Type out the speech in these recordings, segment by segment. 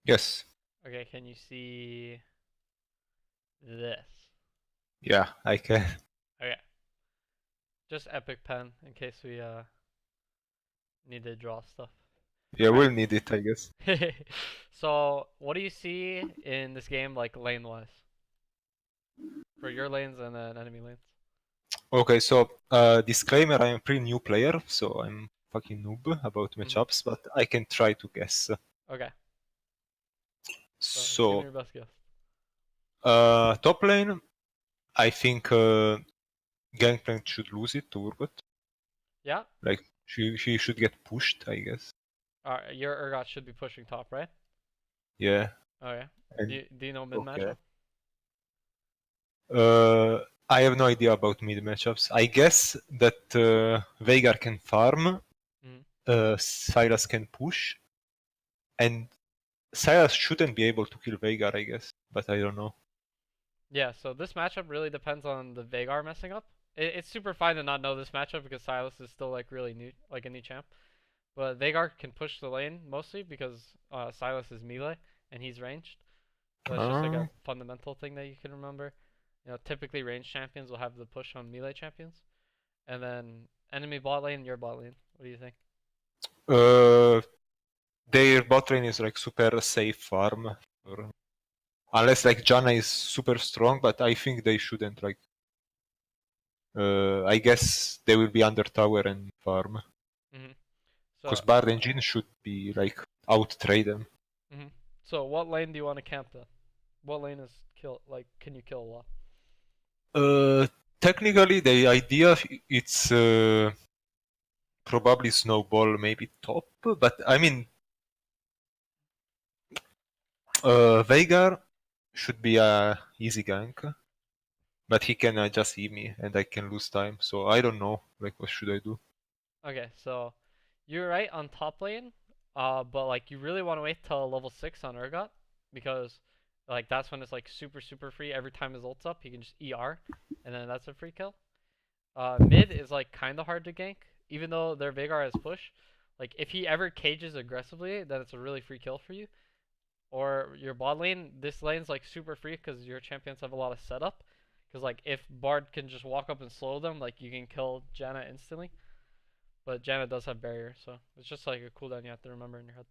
Yes. Okay, can you see this? Yeah, I can. Okay. Just epic pen in case we need to draw stuff. Yeah, Alright. we'll need it, I guess. So, what do you see in this game, like lane wise? For your lanes and then enemy lanes? Okay, so disclaimer, I'm a pretty new player, so I'm fucking noob about Hmm. matchups, but I can try to guess. Okay, so give me So, your best guess. top lane, I think Gangplank should lose it to Urgot. Yeah? Like, she should get pushed, I guess. Alright, your Urgot should be pushing top, right? Yeah. Okay. And Do you know mid okay. matchup? I have no idea about mid matchups. I guess that Veigar can farm, Hmm. Sylas can push, and Sylas shouldn't be able to kill Veigar, I guess, but I don't know. Yeah, so this matchup really depends on the Veigar messing up. It's super fine to not know this matchup because Silas is still like really new, like a new champ. But Veigar can push the lane mostly because Silas is melee and he's ranged. So that's just like a Uh, fundamental thing that you can remember. You know, typically ranged champions will have the push on melee champions. And then enemy bot lane, your bot lane. What do you think? uh, their bot lane is like super safe farm. Unless like Janna is super strong, but I think they shouldn't like. I guess they will be under tower and farm. Hmm. Because So, Bard and Jhin should be like out trade them. hmm so what lane do you want to camp then? What lane is kill? Like, can you kill a lot? Technically, the idea it's probably snowball maybe top, but I mean Veigar should be a easy gank, but he can just eat me and I can lose time. So I don't know. Like, what should I do? Okay, so you're right on top lane, but like you really want to wait till level 6 on Urgot because like that's when it's like super free. Every time his ult's up, he can just ER, and then that's a free kill. Mid is like kind of hard to gank, even though their Veigar has push. Like if he ever cages aggressively, then it's a really free kill for you. Or your bot lane, this lane's like super free because your champions have a lot of setup. Because like if Bard can just walk up and slow them, like you can kill Janna instantly. But Janna does have barrier, so it's just like a cooldown you have to remember in your head.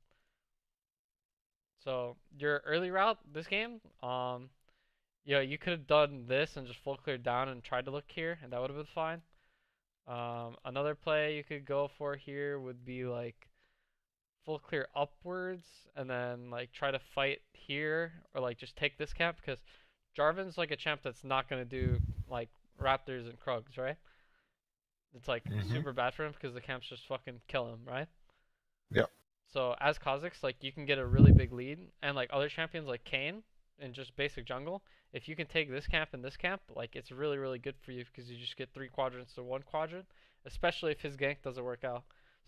So your early route this game, yeah, you could have done this and just full clear down and tried to look here, and that would have been fine. Another play you could go for here would be like full clear upwards and then like try to fight here or like just take this camp because Jarvan's like a champ that's not gonna do like Raptors and Krugs, right? It's like Mm-hmm. super bad for him because the camps just fucking kill him, right? Yeah. So as Kha'Zix, like you can get a really big lead, and like other champions like Kayn and just basic jungle, if you can take this camp and this camp, like it's really good for you because you just get 3 quadrants to 1 quadrant, especially if his gank doesn't work out.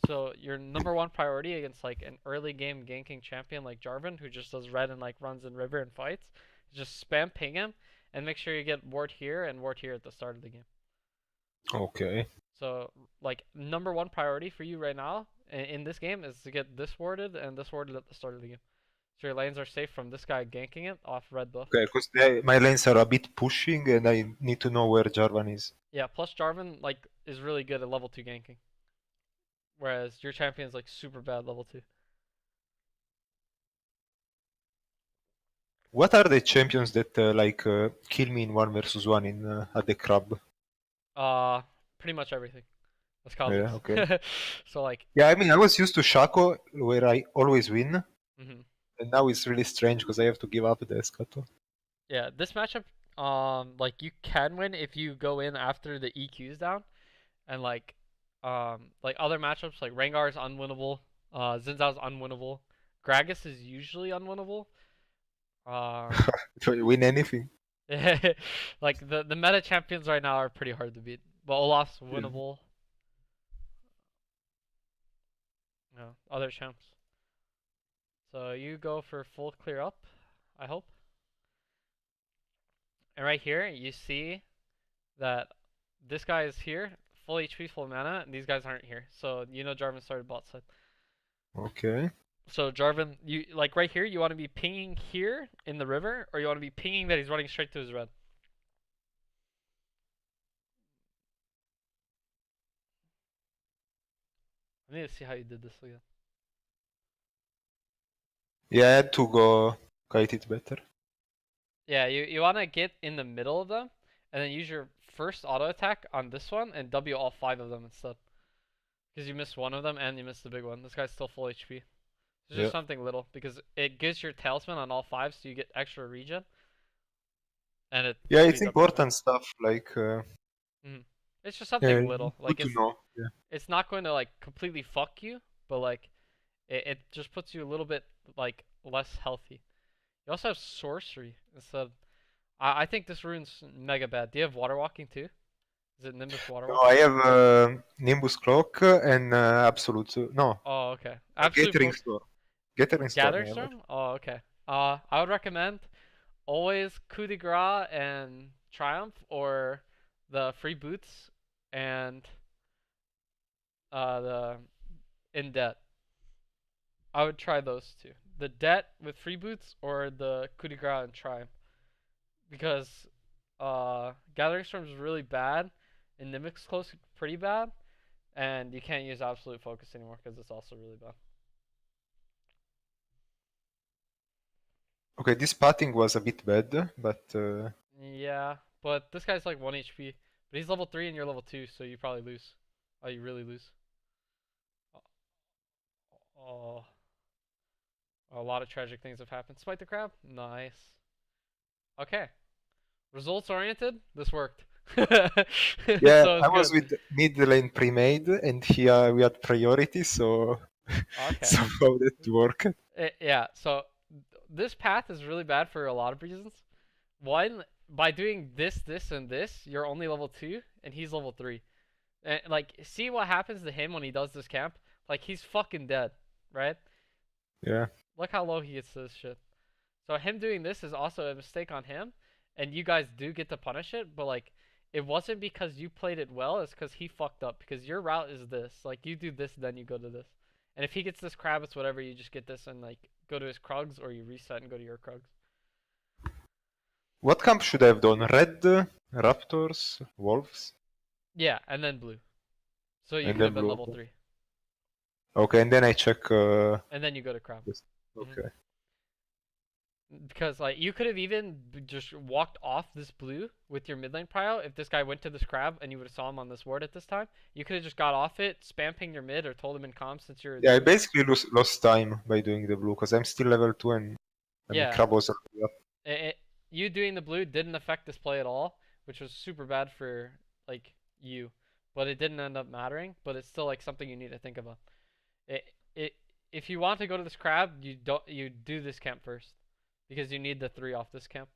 So your number one priority against like an early game ganking champion like Jarvan, who just does red and like runs in river and fights, is just spam ping him and make sure you get ward here and ward here at the start of the game. Okay. So, like, number one priority for you right now in this game is to get this warded and this warded at the start of the game. So your lanes are safe from this guy ganking it off red buff. Okay, because my lanes are a bit pushing and I need to know where Jarvan is. Yeah, plus Jarvan, like, is really good at level 2 ganking. Whereas your champion is, like, super bad level 2. What are the champions that kill me in 1 versus 1 in at the crab? Uh, Pretty much everything. That's Yeah, okay. Kha'Zix. So, like, Yeah, I mean, I was used to Shaco where I always win, mhm. and now it's really strange because I have to give up the Escato. Yeah, this matchup, like, you can win if you go in after the EQ's down. And like other matchups, like Rengar is unwinnable, Xin Zhao's unwinnable, Gragas is usually unwinnable. Um, So you win anything. like the meta champions right now are pretty hard to beat, but Olaf's Yeah. winnable. You know, other champs. So you go for full clear up, I hope. And right here, you see that this guy is here, full HP, full mana, and these guys aren't here. So you know Jarvan started bot side. Okay. So Jarvan, you like right here, you want to be pinging here in the river, or you want to be pinging that he's running straight to his red. I need to see how you did this again. Yeah, I had to go kite it better. Yeah, you want to get in the middle of them, and then use your first auto attack on this one, and W all 5 of them instead. Because you missed one of them, and you missed the big one. This guy's still full HP. It's just Yeah. something little, because it gives your talisman on all 5, so you get extra regen. And it Yeah, it's speeds up your important stuff. Like, It's just yeah, something little. good Like to know. Yeah. it's not going to like completely fuck you, but like it just puts you a little bit like less healthy. You also have sorcery instead. I think this rune's mega bad. Do you have water walking too? Is it Nimbus water No, walking? I have Nimbus Cloak and Absolute. No, Oh, okay. Absolute Gathering focus. Storm. Gathering Storm, Gathering yeah. Storm? Oh, okay. I would recommend always coup de grace and triumph, or the free boots and the in debt. I would try those two. The debt with free boots, or the coup de grace and triumph. Because Gathering Storm is really bad, and Nimic's Close pretty bad, and you can't use Absolute Focus anymore because it's also really bad. Okay, this patting was a bit bad, but Yeah, but this guy's like 1 HP. But he's level 3 and you're level 2, so you probably lose. Oh, you really lose. Oh, a lot of tragic things have happened. Smite the crab? Nice. Okay. Results oriented? This worked. yeah, So it's I was good. with mid lane pre-made, and here we had priority, so Okay. somehow that worked. Yeah, so this path is really bad for a lot of reasons. One, by doing this, and this, you're only level 2, and he's level 3. And, like, see what happens to him when he does this camp? Like, he's fucking dead, right? Yeah. Look how low he gets to this shit. So him doing this is also a mistake on him, and you guys do get to punish it, but, like, it wasn't because you played it well, it's because he fucked up, because your route is this. Like, you do this, then you go to this. And if he gets this crab, it's whatever, you just get this and, like, go to his Krugs, or you reset and go to your Krugs. What camp should I have done? Red, Raptors, Wolves, Yeah, and then blue. So you and could have then been blue. level 3. Okay, and then I check. And then you go to crab. This. Okay. Because like you could have even just walked off this blue with your mid lane prio if this guy went to this crab and you would have saw him on this ward at this time. You could have just got off it, spam pinged your mid, or told him in comms since you're Yeah, I basically lost time by doing the blue because I'm still level 2 and yeah. Crab was already up. You doing the blue didn't affect this play at all, which was super bad for like you, but it didn't end up mattering. But it's still like something you need to think about. It it if you want to go to this crab, you do this camp first, because you need the 3 off this camp.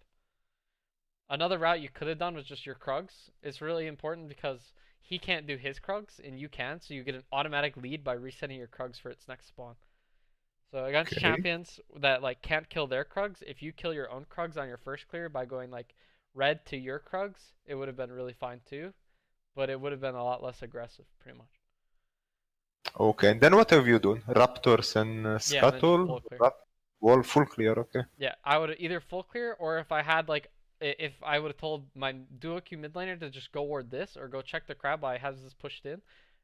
Another route you could have done was just your Krugs. It's really important because he can't do his Krugs and you can, so you get an automatic lead by resetting your Krugs for its next spawn. So against Okay. champions that like can't kill their Krugs, if you kill your own Krugs on your first clear by going like red to your Krugs, it would have been really fine too, but it would have been a lot less aggressive, pretty much. Okay, and then what have you done? Raptors and Yeah, and then just Scuttle? full clear. Wall full clear, okay. Yeah, I would either full clear, or if I had like if I would have told my duo Q mid laner to just go ward this or go check the crab while I have this pushed in,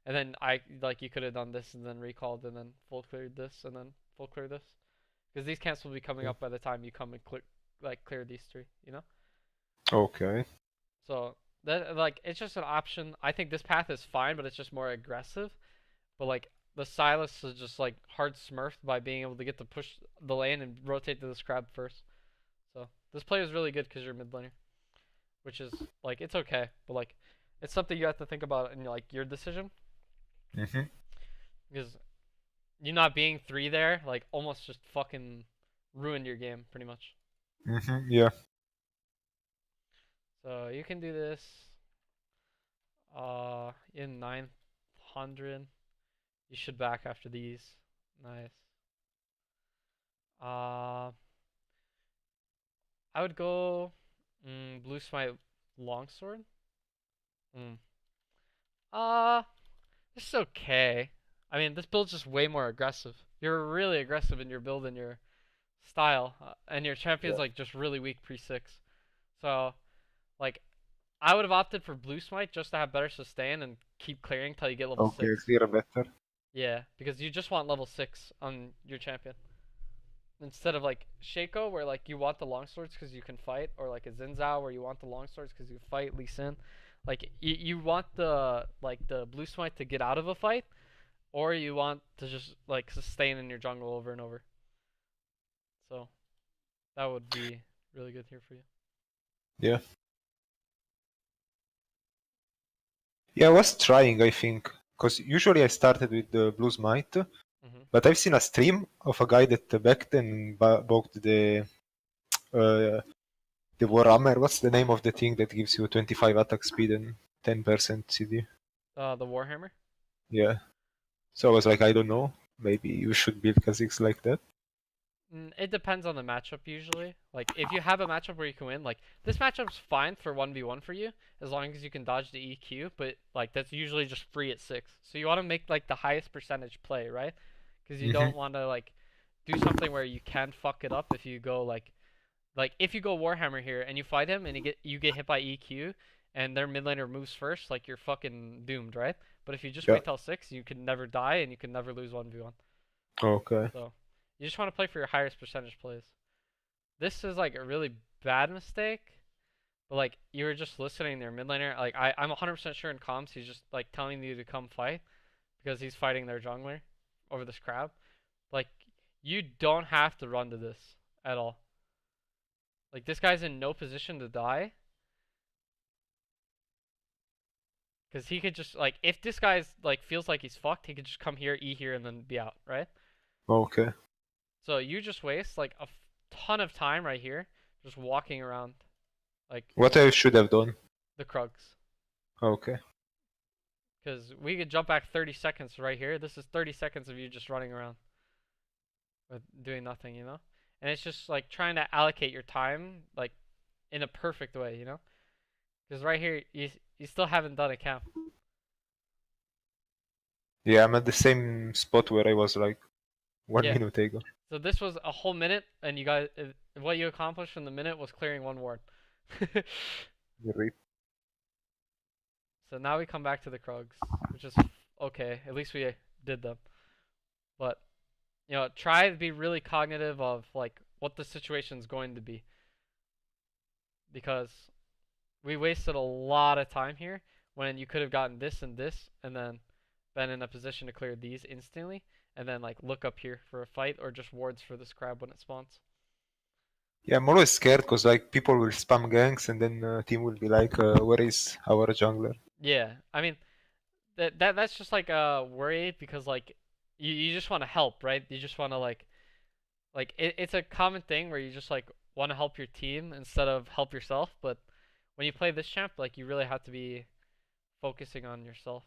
and then I like you could have done this and then recalled and then full cleared this and then full clear this, because these camps will be coming up by the time you come and clear these 3, you know. Okay. So that like it's just an option. I think this path is fine, but it's just more aggressive. But like the Silas is just like hard smurfed by being able to get to push the lane and rotate to this crab first. So this play is really good because you're mid laner, which is like it's okay, but like it's something you have to think about in like your decision, Mm-hmm. because you not being 3 there like almost just fucking ruined your game pretty much. Mm-hmm. Yeah. So you can do this in 900. You should back after these. Nice. Uh I would go blue smite longsword. Mm. Uh, this is okay. I mean, this build's just way more aggressive. you're really aggressive in your build and your style, and your champion's Yeah. like just really weak pre-6. So like I would have opted for blue smite just to have better sustain and keep clearing till you get level Okay, 6. clear better. Yeah, because you just want level 6 on your champion. Instead of like Shaco where like you want the longswords because you can fight, or like a Zinzao where you want the longswords because you fight Lee Sin. Like you want the blue smite to get out of a fight, or you want to just like sustain in your jungle over and over. So that would be really good here for you. Yeah. Yeah, I was trying, I think, because usually I started with the Blue Smite, Hmm. but I've seen a stream of a guy that backed and bought uh, the Warhammer. What's the name of the thing that gives you 25 attack speed and 10% CD? The Warhammer. Yeah. So I was like, I don't know. Maybe you should build Kha'Zix like that. It depends on the matchup usually. Like if you have a matchup where you can win, like this matchup's fine for 1v1 for you as long as you can dodge the EQ, but like that's usually just free at 6. So you want to make like the highest percentage play, right? Because you Hmm. don't want to like do something where you can fuck it up if you go like if you go Warhammer here and you fight him and you get hit by EQ and their mid laner moves first, like you're fucking doomed, right? But if you just Yeah. wait till 6, you can never die and you can never lose 1v1. Okay. So you just want to play for your highest percentage plays. This is like a really bad mistake, but like you were just listening to their mid laner. Like I'm 100% sure in comms he's just like telling you to come fight because he's fighting their jungler over this crab. Like you don't have to run to this at all. Like this guy's in no position to die because he could just like if this guy's like feels like he's fucked, he could just come here, E here, and then be out, right? Okay. So you just waste like a ton of time right here just walking around like What I should have done. the Krugs. Okay. Because we could jump back 30 seconds right here. This is 30 seconds of you just running around with doing nothing, you know? And it's just like trying to allocate your time like in a perfect way, you know? Because right here, you still haven't done a camp. Yeah, I'm at the same spot where I was like one Yeah. minute ago. So this was a whole minute, and you guys, what you accomplished in the minute was clearing one ward. Rip. So now we come back to the Krugs, which is okay. At least we did them. But try to be really cognitive of like what the situation's going to be, because we wasted a lot of time here when you could have gotten this and then been in a position to clear these instantly, and then like look up here for a fight or just wards for this crab when it spawns. Yeah, I'm always scared because like people will spam ganks and then team will be like, where is our jungler? Yeah, I mean that's just like a worry because like you just want to help, right? You just want to like it's a common thing where you just like want to help your team instead of help yourself, but when you play this champ, like you really have to be focusing on yourself.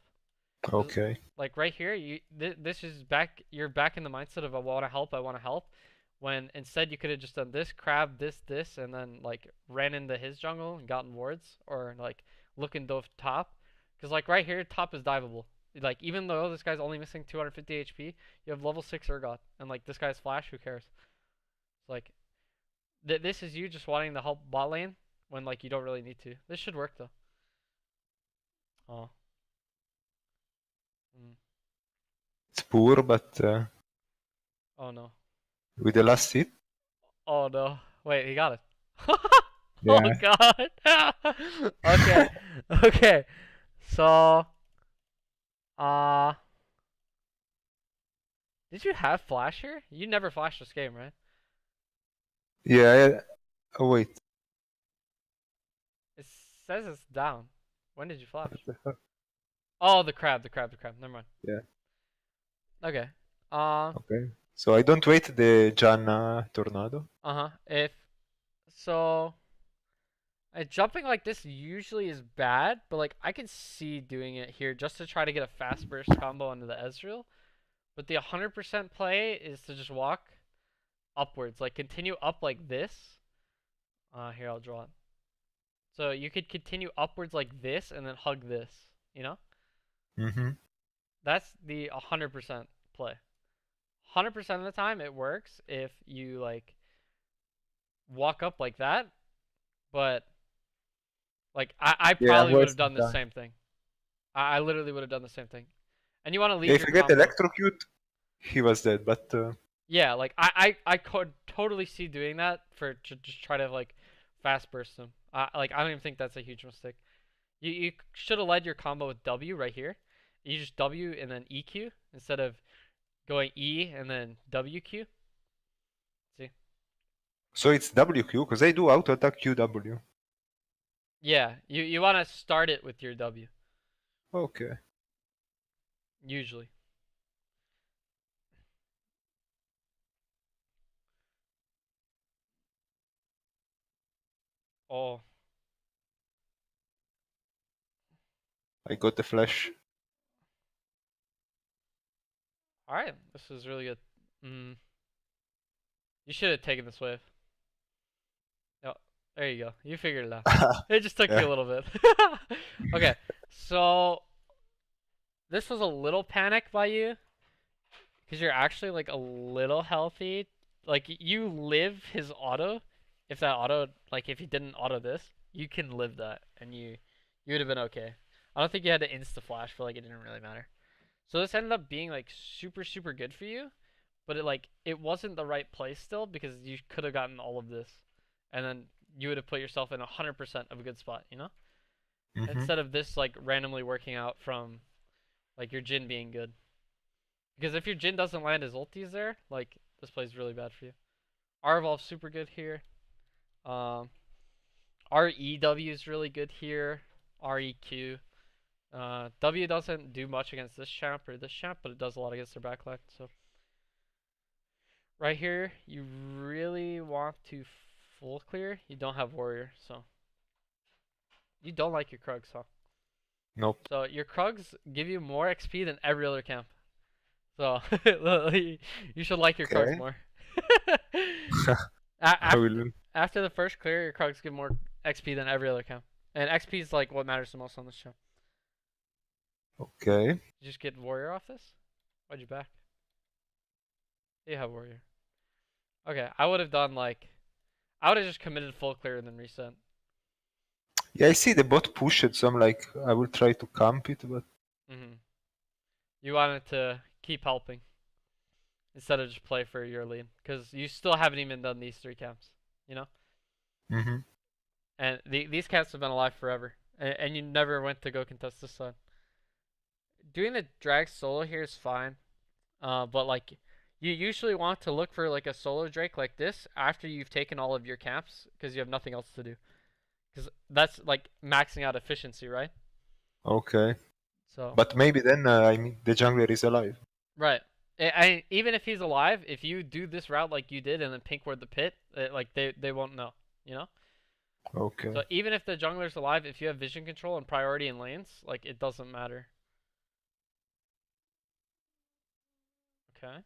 'Cause, Okay. like right here, this is back. You're back in the mindset of I want to help. I want to help. When instead you could have just done this, crab, this, and then like ran into his jungle and gotten wards, or like looking dove top. Because like right here, top is diveable. Like even though this guy's only missing 250 HP, you have level 6 Urgot, and like this guy's flash. Who cares? It's like this is you just wanting to help bot lane when like you don't really need to. This should work though. Oh. Mm. It's poor, but Oh no. with the last hit, Oh no. Wait, he got it. Oh yeah. god. Okay. Okay. So, uh did you have flash here? You never flashed this game, right? Yeah, oh wait. It says it's down. When did you flash? What the fuck? Oh, the crab, the crab, the crab. Never mind. Yeah, Okay. Uh, okay. So I don't wait the Janna tornado. uh-huh. If so, jumping like this usually is bad, but like I can see doing it here just to try to get a fast burst combo onto the Ezreal. But the 100% play is to just walk upwards, like continue up like this. Here I'll draw it. So you could continue upwards like this and then hug this, you know? Mm-hmm. That's the 100% play. 100% of the time it works if you like walk up like that, but like I Yeah, I'm probably would have wasting done the time. same thing. I literally would have done the same thing. And you want to Yeah, lead if your I get combo. electrocute, he was dead. But Yeah, like I could totally see doing that for to just try to like fast burst him. Like I don't even think that's a huge mistake. You should have led your combo with W right here. You just W and then EQ instead of going E and then WQ. See? so it's WQ because I do auto attack QW. Yeah, you want to start it with your W Okay. usually. Oh, I got the flash. all right. This is really good. Mm, you should have taken this wave. Oh, there you go. You figured it out. It just took you Yeah. a little bit. Okay, so this was a little panic by you because you're actually like a little healthy. Like you live his auto. If that auto, like if he didn't auto this, you can live that, and you would have been okay. I don't think you had to insta flash, but like it didn't really matter. So this ended up being like super good for you, but it wasn't the right place still because you could have gotten all of this, and then you would have put yourself in 100% of a good spot, you know? Mm-hmm. Instead of this like randomly working out from like your Jin being good. Because if your Jin doesn't land his ultis there, like this plays really bad for you. R evolve's super good here. Um, REW is really good here. REQ. W doesn't do much against this champ or this champ, but it does a lot against their backline. So right here, you really want to full clear. You don't have warrior, so you don't like your Krugs, huh? Nope. So your Krugs give you more XP than every other camp. So you should like your Krugs Okay. more. I after will. after the first clear, your Krugs give more XP than every other camp, and XP is like what matters the most on this show. Okay. You just get warrior off this. Why'd you back? You have warrior. Okay, I would have done like I would have just committed full clear and then reset. Yeah, I see the bot push it, so I'm like, I will try to camp it, but Hmm. You wanted to keep helping instead of just play for your lead because you still haven't even done these three camps, you know. mm-hmm. And these camps have been alive forever, and you never went to go contest this side. Doing the drag solo here is fine, but like you usually want to look for like a solo Drake like this after you've taken all of your camps because you have nothing else to do. Because that's like maxing out efficiency, right? Okay. So But maybe then, I mean, the jungler is alive. right. Even if he's alive, if you do this route like you did and then pink ward the pit, like they won't know, you know. Okay. So even if the jungler's alive, if you have vision control and priority in lanes, like it doesn't matter. Okay.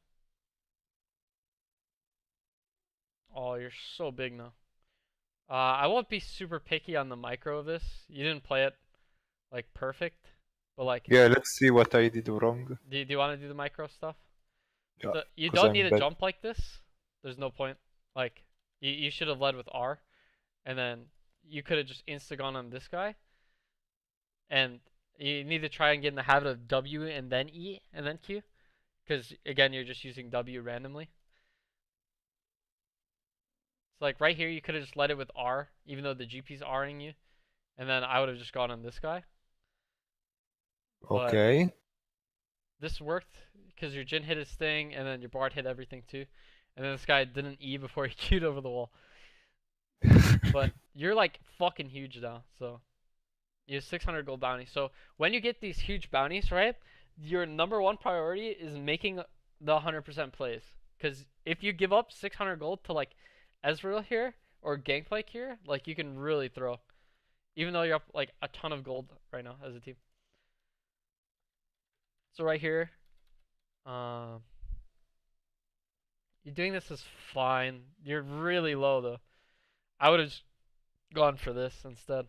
Oh, you're so big now. I won't be super picky on the micro of this. You didn't play it like perfect, but like, Yeah, let's see what I did wrong. do you want to do the micro stuff? Yeah, So you because don't need I'm a bad. jump like this. There's no point. Like you should have led with R, and then you could have just insta gone on this guy, and you need to try and get in the habit of W and then E and then Q, because again you're just using W randomly. So like right here you could have just led it with R, even though the GP's Ring you, and then I would have just gone on this guy. But Okay. this worked because your Jin hit his thing, and then your Bard hit everything too, and then this guy didn't E before he queued over the wall. But you're like fucking huge now, so you have 600 gold bounty. So when you get these huge bounties, right, your number one priority is making the 100% plays. Because if you give up 600 gold to like Ezreal here or Gangplank here, like you can really throw. Even though you're up like a ton of gold right now as a team. So right here, um, you're doing this is fine. You're really low though. I would have gone for this instead.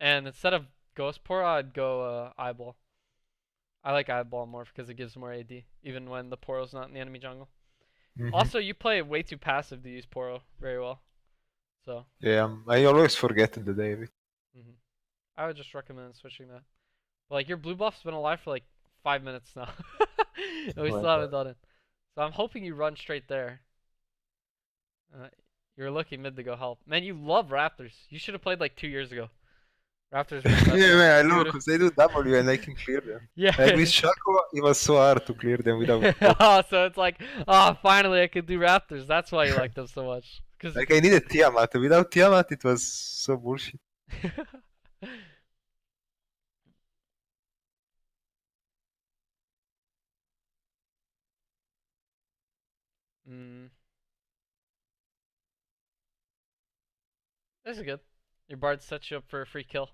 And instead of Ghost Pour, I'd go Eyeball. I like Eyeball more because it gives more AD, even when the Poro's not in the enemy jungle. Also, you play way too passive to use Poro very well. So. Yeah, I always forget in the day. I would just recommend switching that. But, like, your blue buff's been alive for like 5 minutes now. And we still haven't done it. So I'm hoping you run straight there. You're looking mid to go help. Man, you love Raptors. You should have played like 2 years ago. Raptors were the best. Yeah, man, I know, would've- because they do W and I can clear them. Yeah. Like with Shaco, it was so hard to clear them without. Oh, so it's like, oh, finally I could do Raptors. That's why you like them so much. Cause Like I needed Tiamat. Without Tiamat, it was so bullshit. This is good. Your bard sets you up for a free kill.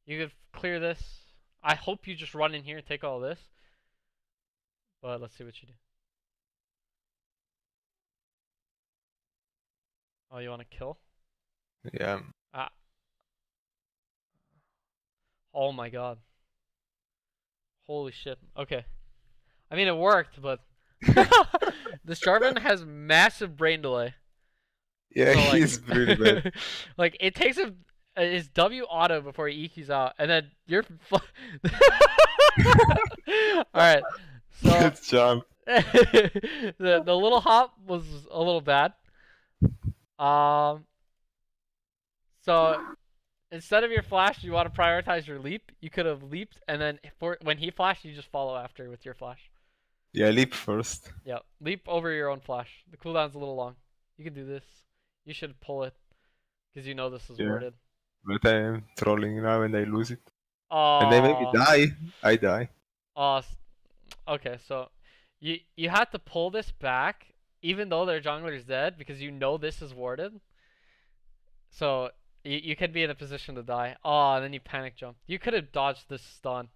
You could clear this. I hope you just run in here and take all this. But let's see what you do. Oh, you want to kill? Yeah. Ah. Oh my god. Holy shit. Okay. I mean, it worked, but this Jarvan has massive brain delay. Yeah, So, like, he's really bad. like, it takes him his W auto before he EQs out, and then you're. Alright. So, Good job. the little hop was a little bad. So instead of your flash, you want to prioritize your leap. You could have leaped, and then when he flashed, you just follow after with your flash. Yeah, leap first. Yeah, leap over your own flash. The cooldown's a little long. You can do this. You should pull it, because you know this is worded. But I am trolling now and I lose it. Oh. And I maybe die. I die. Oh. Okay, so you have to pull this back, even though their jungler's dead, because you know this is warded. So you could be in a position to die. Oh, and then you panic jump. You could have dodged this stun,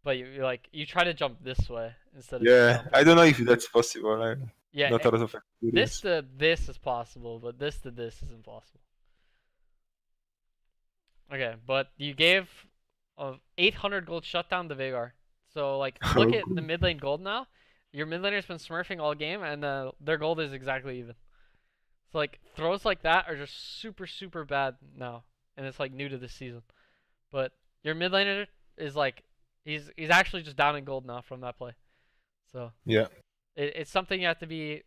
but you try to jump this way instead of Yeah, I don't know if that's possible. Yeah, not a lot of experience. this to this is possible, but this to this is impossible. Okay, but you gave 800 gold shutdown to Veigar. So like, look at the mid lane gold now. Your mid laner's been smurfing all game, and their gold is exactly even. So like, throws like that are just super super bad now, and it's like new to this season. But your mid laner is like, he's actually just down in gold now from that play. So yeah, it's something you have to be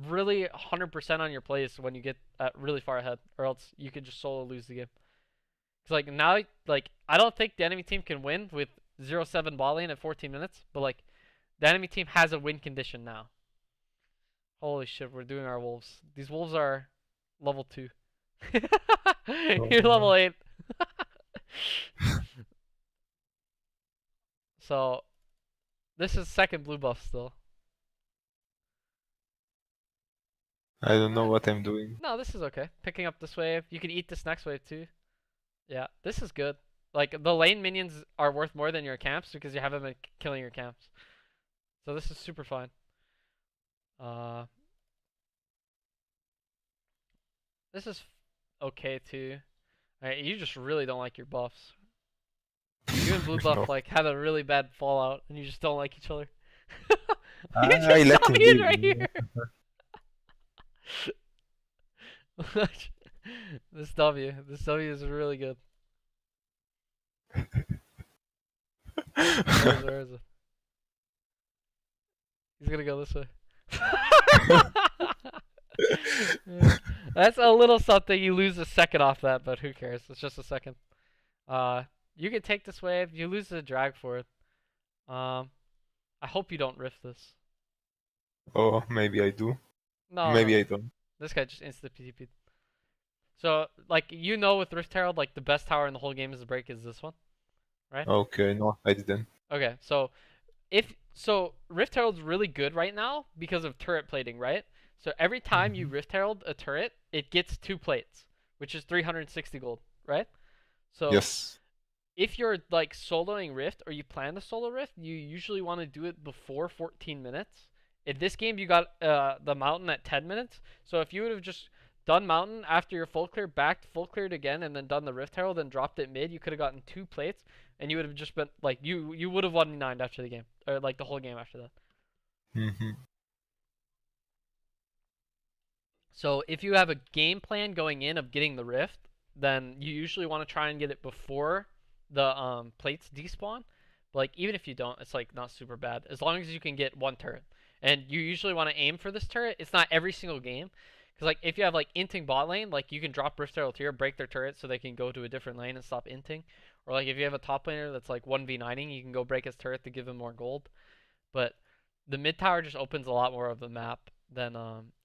really 100% on your plays when you get really far ahead, or else you could just solo lose the game. Cause like now, like I don't think the enemy team can win with 0-7 ball lane at 14 minutes, but like the enemy team has a win condition now. Holy shit, we're doing our wolves. These wolves are level 2. You're level 8. So this is second blue buff still. I don't know what I'm doing. No, this is okay. Picking up this wave. You can eat this next wave too. Yeah, this is good. Like, the lane minions are worth more than your camps because you haven't been killing your camps. So this is super fine. This is okay too. Alright, you just really don't like your buffs. You and blue buff No. like had a really bad fallout, and you just don't like each other. I You just let saw him me in live. right here. This W is really good. Where is it? He's gonna go this way. That's a little something. You lose a second off that, but who cares? It's just a second. You can take this wave. You lose the drag for it. I hope you don't rift this. Oh, maybe I do. No. Maybe I don't. This guy just insta PTP'd. So, like, you know with Rift Herald, like, the best tower in the whole game is the break is this one, right? Okay, no, I didn't. Okay, so Rift Herald's really good right now because of turret plating, right? So every time you Rift Herald a turret, it gets 2 plates, which is 360 gold, right? So Yes. if you're like soloing Rift or you plan to solo Rift, you usually want to do it before 14 minutes. In this game, you got the mountain at 10 minutes. So if you would have just done mountain after your full clear, backed full cleared again, and then done the Rift Herald and dropped it mid, you could have gotten 2 plates, and you would have just been like you would have won 9 after the game, or like the whole game after that. So if you have a game plan going in of getting the rift, then you usually want to try and get it before the plates despawn. But like even if you don't, it's like not super bad as long as you can get one turret. And you usually want to aim for this turret. It's not every single game, because like if you have like inting bot lane, like you can drop Rift Herald here, break their turret so they can go to a different lane and stop inting. Or like if you have a top laner that's like 1v9ing, you can go break his turret to give him more gold. But the mid tower just opens a lot more of the map than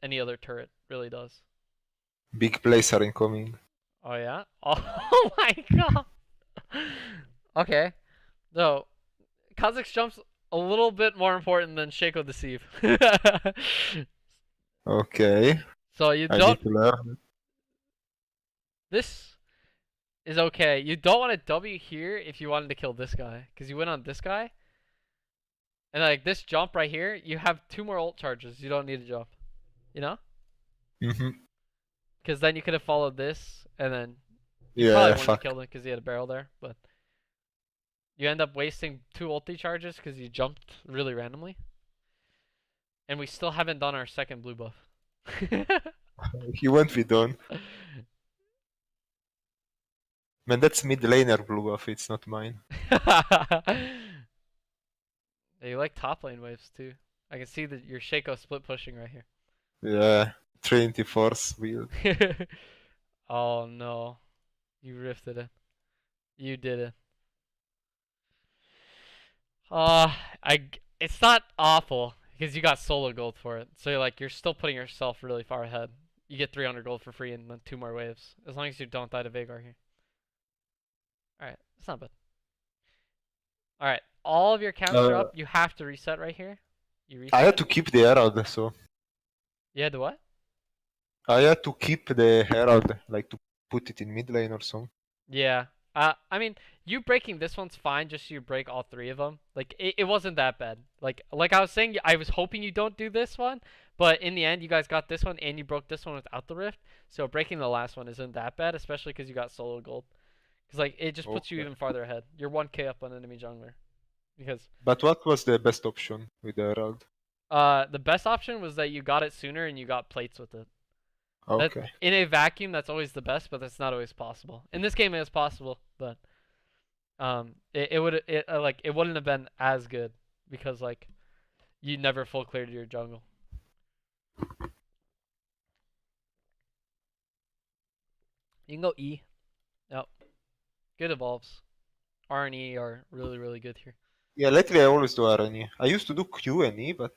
any other turret really does. Big plays are incoming. Oh yeah? Oh my god. Okay. So Kha'Zix jumps a little bit more important than Shaco Deceive. Okay. So you I don't. need to learn. This is okay. You don't want to W here if you wanted to kill this guy, because you went on this guy. And like this jump right here, you have 2 more ult charges. You don't need to jump. You know? Mm-hmm. Because then you could have followed this, and then you Yeah, probably wouldn't have fuck. killed him because he had a barrel there. But you end up wasting 2 ulti charges because you jumped really randomly. And we still haven't done our second blue buff. He won't be done. Man, that's mid laner blue buff, it's not mine. Yeah, you like top lane waves too. I can see that your Shaco split pushing right here. Yeah, Trinity Force build. Oh no. You rifted it. You did it. Uh, it's not awful because you got solo gold for it. So you're still putting yourself really far ahead. You get 300 gold for free and then 2 more waves. As long as you don't die to Veigar here. Alright, it's not bad. Alright, all of your counts are up. You have to reset right here. You reset. I had to keep the Herald, so. You had to what? I had to keep the Herald, like to put it in mid lane or something. Yeah. I mean, you breaking this one's fine, just so you break all 3 of them. Like, it wasn't that bad. Like I was saying, I was hoping you don't do this one, but in the end, you guys got this one, and you broke this one without the rift. So breaking the last one isn't that bad, especially because you got solo gold. Because, like, it just puts you even farther ahead. You're 1k up on enemy jungler. Because... But what was the best option with the Herald? the best option was that you got it sooner and you got plates with it. Okay. That, in a vacuum, that's always the best, but that's not always possible. In this game, it is possible, but it wouldn't have been as good because like you never full cleared your jungle. You can go E. Yep. Good evolves. R and E are really, really good here. Yeah, lately I always do RNE. I used to do Q and E, but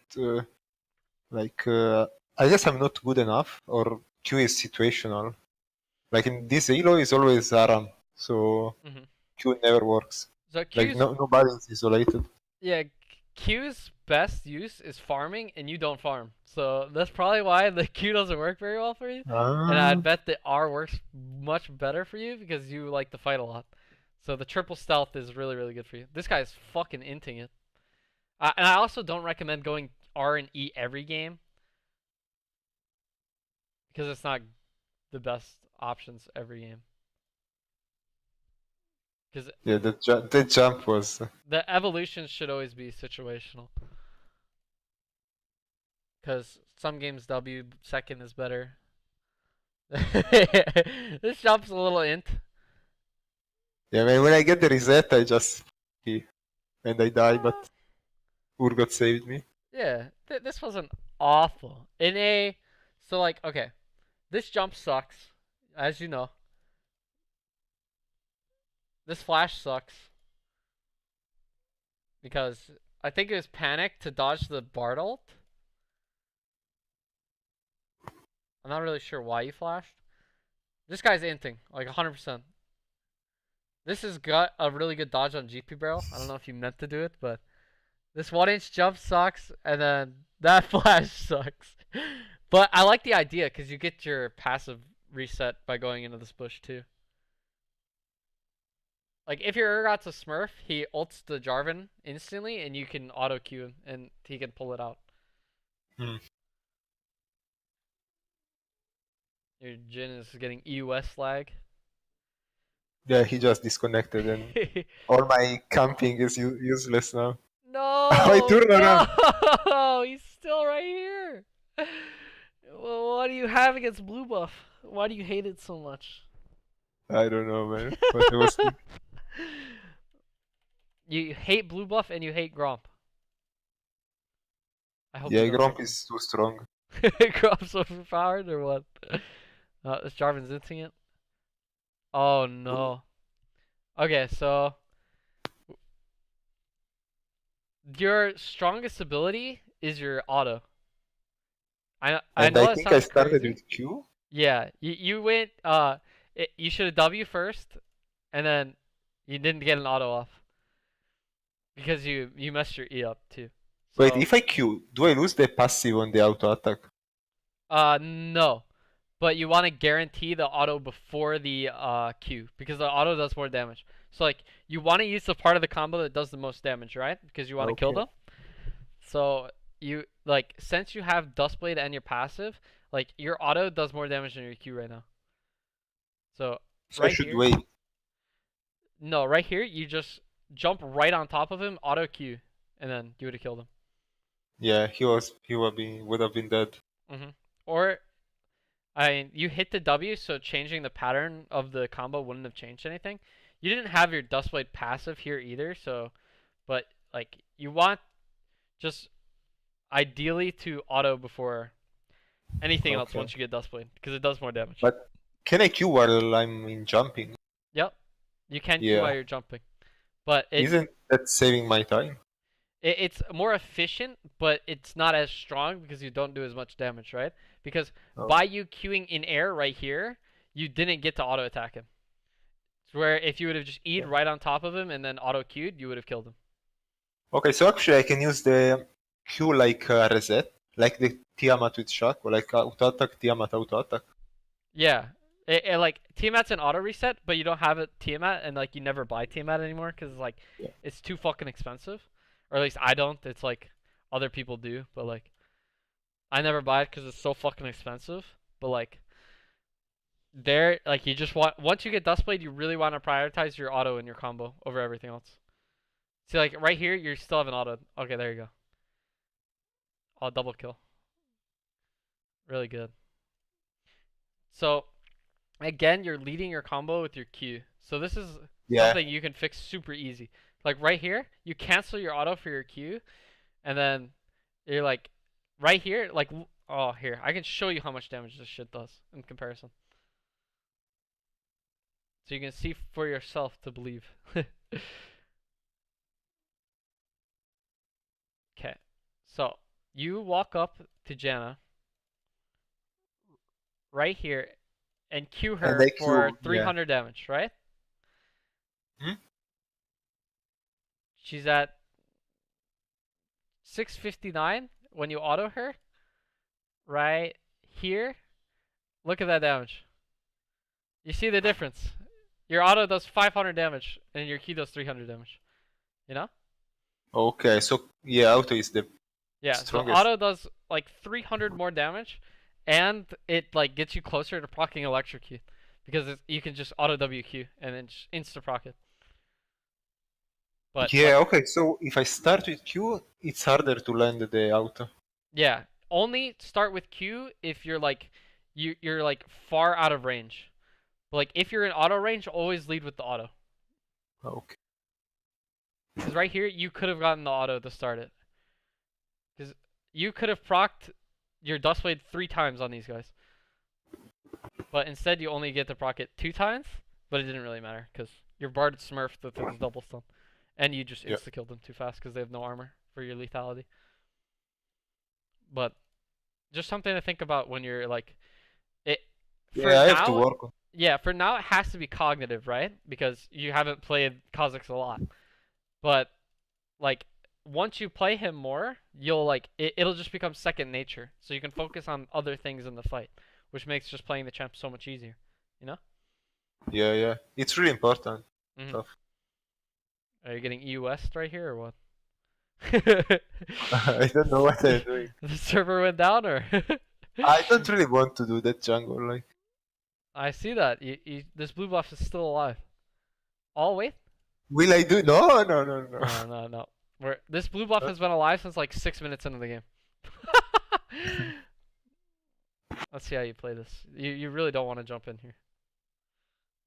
I guess I'm not good enough, or Q is situational. Like in this Elo is always Aram, so Q never works. So Like nobody is isolated. Yeah, Q's best use is farming, and you don't farm. So that's probably why the Q doesn't work very well for you. And I'd bet the R works much better for you because you like to fight a lot. So the triple stealth is really, really good for you. This guy's fucking inting it. And I also don't recommend going R and E every game because it's not the best options every game. Yeah, the jump was... The evolutions should always be situational. Because some games W second is better. This jump's a little int. Yeah, man, when I get the reset, I just... and I die, but Urgot saved me. Yeah, this wasn't awful. So like, okay. This jump sucks, as you know. This flash sucks. Because I think it was panic to dodge the Bard ult. I'm not really sure why you flashed. This guy's inting, like 100%. This has got a really good dodge on GP barrel. I don't know if you meant to do it, but this 1-inch jump sucks, and then that flash sucks. But I like the idea because you get your passive reset by going into this bush too. Like if your Urgot's a Smurf, he ults the Jarvan instantly, and you can auto Q him, and he can pull it out. Your Jhin is getting EUS lag. Yeah, he just disconnected and all my camping is useless now. No! I turned around. No! He's still right here! Well, what do you have against blue buff? Why do you hate it so much? I don't know, man. But I was thinking. You hate blue buff and you hate Gromp. I hope Yeah, you don't Gromp hate is too strong. Gromp's overpowered or what? Is Jarvan's inting it? Oh no. Okay, so your strongest ability is your auto. I And know I that think I sounds started crazy. with Q. Yeah, you went you should have W first, and then you didn't get an auto off because you messed your E up too. Wait, So if I Q, do I lose the passive on the auto attack? no, but you want to guarantee the auto before the Q because the auto does more damage. So like you want to use the part of the combo that does the most damage, right? Because you want to kill Okay. them. So you like since you have Dustblade and your passive, like your auto does more damage than your Q right now. So So I right should here, wait. no, right here you just jump right on top of him, auto Q, and then you would have killed him. Yeah, he would have been dead. Or you hit the W, so changing the pattern of the combo wouldn't have changed anything. You didn't have your Dustblade passive here either, so but like you want just ideally to auto before anything else Okay. once you get Dustblade because it does more damage. But can I Q while I'm in jumping? Yep. You can Q while Yeah. you're jumping. But Isn't that saving my time? it's more efficient, but it's not as strong because you don't do as much damage, right? Because Oh. by you queuing in air right here, you didn't get to auto attack him. It's where if you would have just E'd right on top of him and then auto queued, you would have killed him. Okay, so actually I can use the Q like reset, like the Tiamat with shock, or like auto attack, Tiamat auto attack. Yeah. Like Tiamat's an auto reset, but you don't have a Tiamat, and like you never buy Tiamat anymore because like Yeah. it's too fucking expensive, or at least I don't. It's like other people do, but like I never buy it because it's so fucking expensive. But like there, like you just want once you get Dustblade, you really want to prioritize your auto and your combo over everything else. See, like right here, you still have an auto. Okay, there you go. Oh, double kill. Really good. So again, you're leading your combo with your Q. So this is Yeah. something you can fix super easy. Like right here, you cancel your auto for your Q, and then you're like, right here, like, oh, here, I can show you how much damage this shit does in comparison. So you can see for yourself to believe. Okay, so you walk up to Janna right here and Q And her I for Q, yeah. 300 damage, right? Hmm? She's at 659 when you auto her. Right here. Look at that damage. You see the difference. Your auto does 500 damage and your Q does 300 damage. You know? Okay, so yeah, auto is the Yeah, so strongest. auto does like 300 more damage and it like gets you closer to proccing electrocute because you can just auto WQ and then just insta proc it. But Yeah, like, okay, so if I start with Q, it's harder to land the auto. yeah, only start with Q if you're like you're like far out of range. But like if you're in auto range, always lead with the auto. Okay. Because right here, you could have gotten the auto to start it. Because you could have procced your Dustblade 3 times on these guys. But instead, you only get to proc it 2 times. But it didn't really matter. Because your Bard smurfed with his double stun. And you just insta-killed them too fast because they have no armor for your lethality. But just something to think about when you're like... Yeah, I have to work on. Yeah, for now, it has to be cognitive, right? Because you haven't played Kha'Zix a lot. But like once you play him more, you'll like it'll just become second nature. So you can focus on other things in the fight, which makes just playing the champ so much easier. You know? Yeah, yeah. It's really important. Are you getting EU West right here or what? I don't know what I'm doing. The server went down or? I don't really want to do that jungle, like. I see that. This blue buff is still alive. Oh wait. Will I do? No, no, no, no. No. This blue buff has been alive since like 6 minutes into the game. Let's see how you play this. You really don't want to jump in here.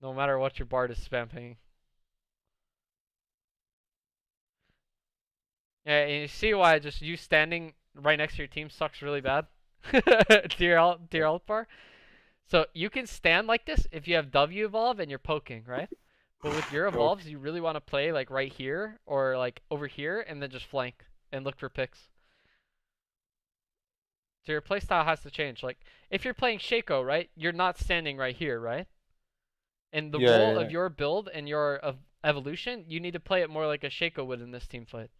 No matter what your Bard is spam pinging. Yeah, and you see why just you standing right next to your team sucks really bad? to your ult bar? So you can stand like this if you have W evolve and you're poking, right? But with your Okay. evolves, you really want to play like right here or like over here and then just flank and look for picks. So your playstyle has to change. Like if you're playing Shaco, right? You're not standing right here, right? And the Yeah, role yeah, of yeah. your build and your evolution, you need to play it more like a Shaco would in this team fight,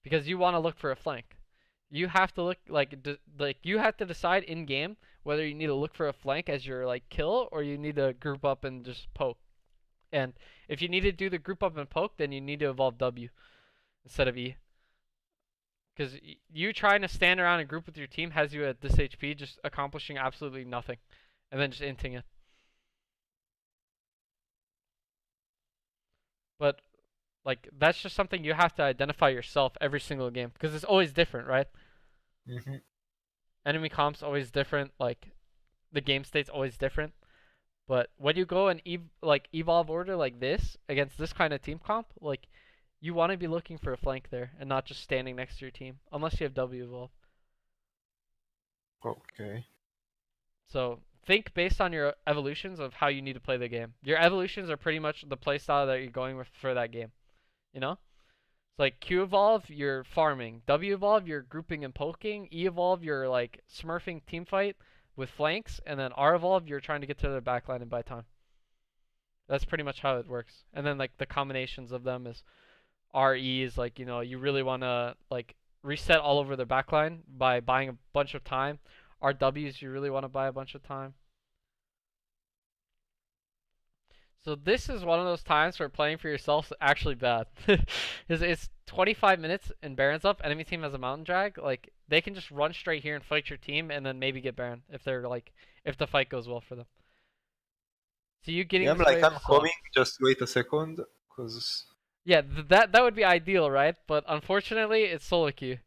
because you want to look for a flank. You have to look like you have to decide in game whether you need to look for a flank as your like kill or you need to group up and just poke. And if you need to do the group up and poke, then you need to evolve W instead of E. Because you trying to stand around and group with your team has you at this HP just accomplishing absolutely nothing, and then just inting it. But like that's just something you have to identify yourself every single game because it's always different, right? Mhm. Enemy comp's always different. Like the game state's always different. But when you go and evolve order like this against this kind of team comp, like you want to be looking for a flank there and not just standing next to your team unless you have W evolve. Okay. So think based on your evolutions of how you need to play the game. Your evolutions are pretty much the playstyle that you're going with for that game. You know? It's like Q evolve, you're farming. W evolve, you're grouping and poking. E evolve, you're like smurfing team fight with flanks, and then R evolve, you're trying to get to the backline and buy time. That's pretty much how it works. And then like the combinations of them is RE is like, you know, you really want to like reset all over the backline by buying a bunch of time. RWs, you really want to buy a bunch of time. So this is one of those times where playing for yourself is actually bad. It's 25 minutes and Baron's up. Enemy team has a mountain drag. Like they can just run straight here and fight your team, and then maybe get Baron if they're like if the fight goes well for them. So you getting Yeah, I'm this like, wave I'm coming. sucks. Just wait a second, cause Yeah, that would be ideal, right? But unfortunately, it's solo queue.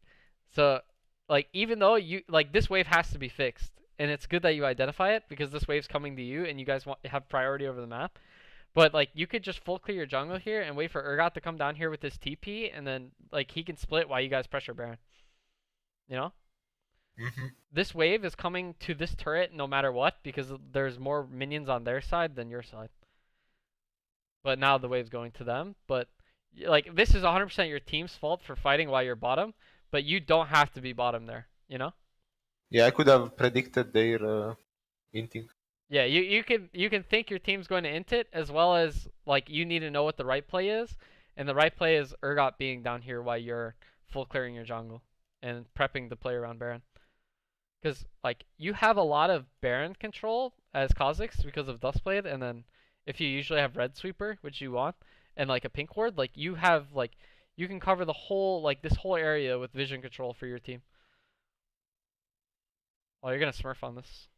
So like even though you like this wave has to be fixed, and it's good that you identify it because this wave's coming to you, and you guys have priority over the map. But like you could just full clear your jungle here and wait for Urgot to come down here with his TP, and then like he can split while you guys pressure Baron. You know? Mhm. This wave is coming to this turret no matter what because there's more minions on their side than your side. But now the wave's going to them. But like this is 100% your team's fault for fighting while you're bottom, but you don't have to be bottom there, you know? Yeah, I could have predicted their inting. Yeah, you can think your team's going to int it as well as like you need to know what the right play is, and the right play is Urgot being down here while you're full clearing your jungle and prepping the play around Baron. Because like you have a lot of Baron control as Kha'Zix because of Dustblade, and then if you usually have Red Sweeper, which you want, and like a Pink Ward, like you have like you can cover the whole like this whole area with vision control for your team. Oh, you're gonna Smurf on this.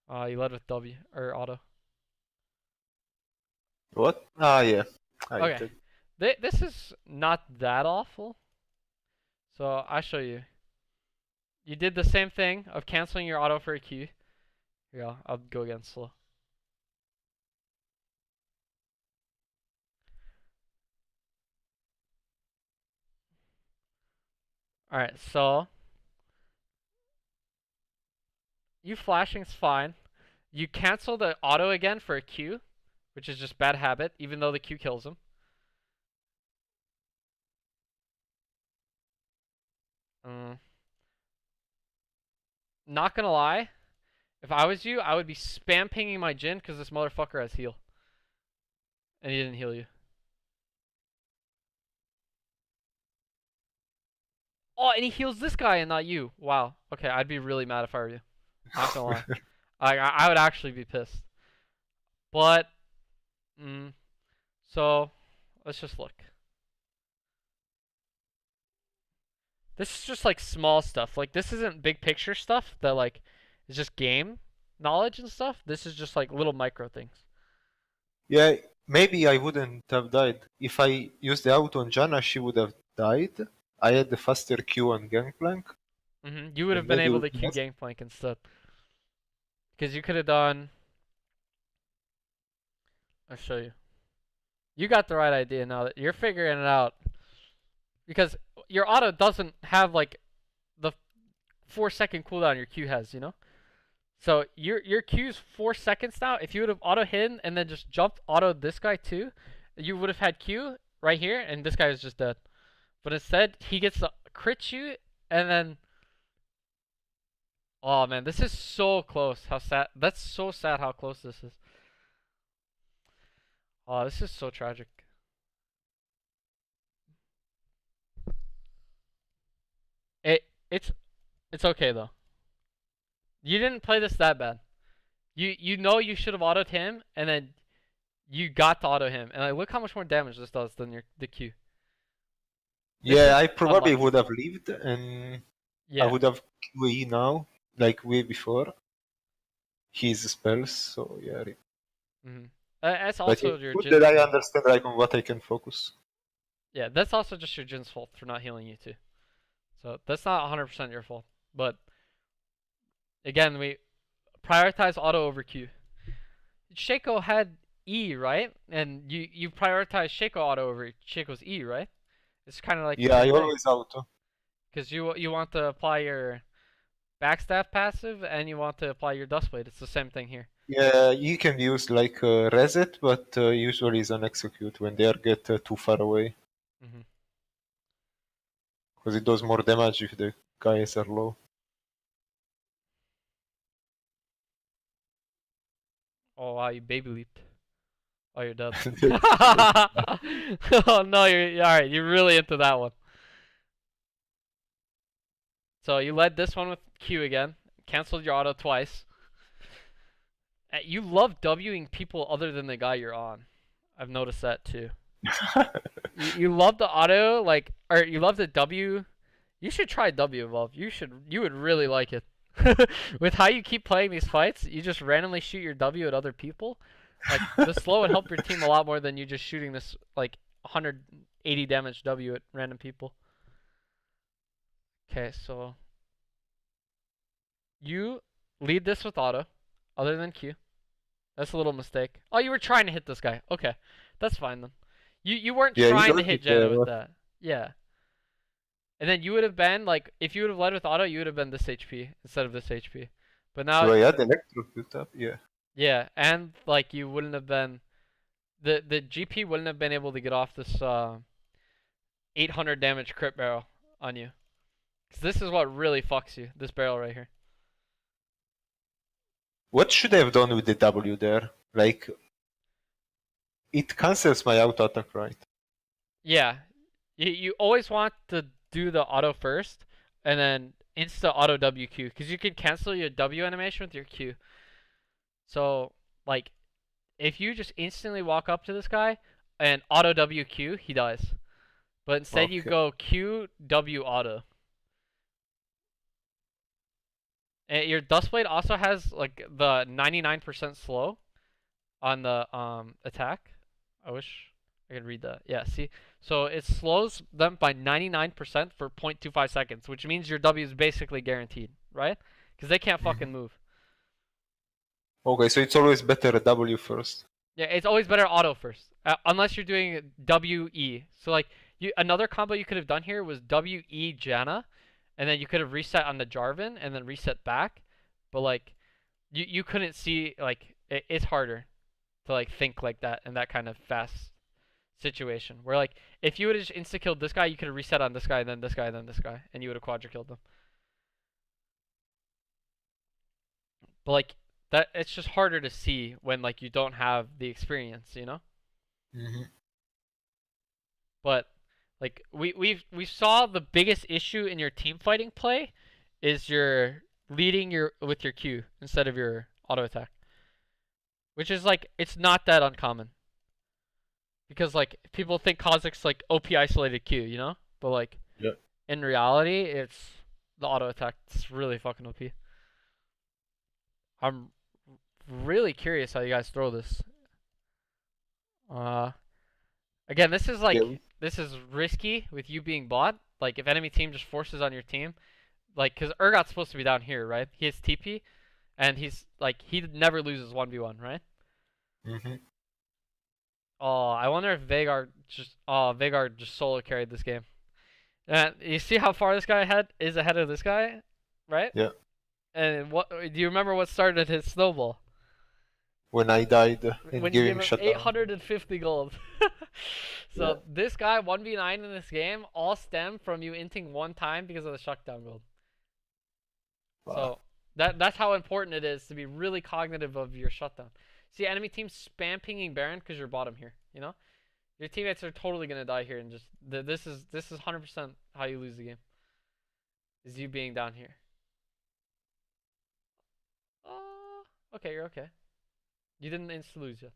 You led with W or auto. What? Ah, yeah. I Okay. did. This is not that awful. So I'll show you. You did the same thing of canceling your auto for a Q. Here, I'll go again slow. Alright, so you flashing's fine. You cancel the auto again for a Q, which is just bad habit, even though the Q kills him. Mm. Not gonna lie, if I was you, I would be spam pinging my Jhin because this motherfucker has heal. And he didn't heal you. Oh, and he heals this guy and not you. Wow. Okay, I'd be really mad if I were you. Not gonna lie. I would actually be pissed. But, so, let's just look. This is just like small stuff. Like, this isn't big picture stuff that, like, is just game knowledge and stuff. This is just like little micro things. Yeah, maybe I wouldn't have died. If I used the auto on Janna, she would have died. I had the faster Q on Gangplank, You would and have been maybe able we to could Q have. Gangplank instead. Because you could have done. I'll show you. You got the right idea now that you're figuring it out. Because your auto doesn't have like the 4-second cooldown your Q has, you know? So your Q's 4 seconds now. If you would have auto hidden and then just jumped auto this guy too, you would have had Q right here, and this guy is just dead. But instead, he gets the crit shoot, and then. Oh man, this is so close. How sad. That's so sad how close this is. Oh, this is so tragic. It's okay though. You didn't play this that bad. You know you should have autoed him, and then you got to auto him, and like look how much more damage this does than the Q. Yeah, I probably would have lived, and Yeah. I would have QE now, like way before his spells. So yeah. That's But also your. good that I understand like on what I can focus. Yeah, that's also just your Jin's fault for not healing you too. So that's not 100% your fault. But again, we prioritize auto over Q. Shaco had E, right? And you prioritize Shaco auto over Shaco's E, right? It's kind of like yeah, I always auto. Because you want to apply your backstab passive and you want to apply your Dustblade. It's the same thing here. Yeah, you can use like reset, but usually it's an execute when they get too far away. Because it does more damage if the guys are low. Oh wow, you baby leaped. Oh, you're dead. Oh no, you're alright. You're really into that one. So you led this one with Q again. Canceled your auto twice. You love Wing people other than the guy you're on. I've noticed that too. you love the auto, like, or you love the W. You should try W evolve. You would really like it. With how you keep playing these fights, you just randomly shoot your W at other people. Like the slow would help your team a lot more than you just shooting this like 180 damage W at random people. Okay, so you lead this with auto, other than Q. That's a little mistake. Oh, you were trying to hit this guy. Okay, that's fine then. You weren't trying to hit Janna with that. Yeah. And then you would have been like, if you would have led with auto, you would have been this HP instead of this HP. But now. So I had electro built up, yeah. Yeah, and like you wouldn't have been, the GP wouldn't have been able to get off this 800 damage crit barrel on you. Cause this is what really fucks you. This barrel right here. What should I have done with the W there? Like, it cancels my auto attack, right? Yeah, you always want to do the auto first, and then insta auto WQ, because you can cancel your W animation with your Q. So like, if you just instantly walk up to this guy and auto WQ, he dies. But instead you go Q W auto. And your Dustblade also has like the 99% slow on the attack. I wish I could read that. Yeah, see? So it slows them by 99% for 0.25 seconds, which means your W is basically guaranteed, right? Because they can't fucking move. Okay, so it's always better W first. Yeah, it's always better auto first, unless you're doing WE. So like, another combo you could have done here was WE Janna, and then you could have reset on the Jarvan and then reset back. But like, you couldn't see, like, it's harder to like think like that in that kind of fast situation. Where like, if you would have just insta killed this guy, you could have reset on this guy, then this guy, then this guy, and you would have quadra killed them. But like, that it's just harder to see when like you don't have the experience, you know. But like we saw the biggest issue in your team fighting play is your leading with your Q instead of your auto attack, which is like, it's not that uncommon, because like people think Kha'Zix like OP isolated Q, you know, but like in reality it's the auto attack. It's really fucking OP. I'm really curious how you guys throw this. Again, this is like, this is risky with you being bot. Like, if enemy team just forces on your team, like, because Urgot's supposed to be down here, right? He has TP, and he's like he never loses 1v1, right? Mm-hmm. Oh, I wonder if Veigar just solo carried this game. And you see how far this guy is ahead of this guy, right? Yeah. And what do you remember what started his snowball? When I died and When you gave gave him him shutdown. 850 gold. Yeah. So this guy 1v9 in this game all stemmed from you inting one time because of the shutdown gold. Wow. So that's how important it is to be really cognitive of your shutdown. See, enemy team spam pinging Baron because you're bottom here. You know, your teammates are totally gonna die here, and just this is 100% how you lose the game. Is you being down here. Okay, you're okay. You didn't insta lose yet.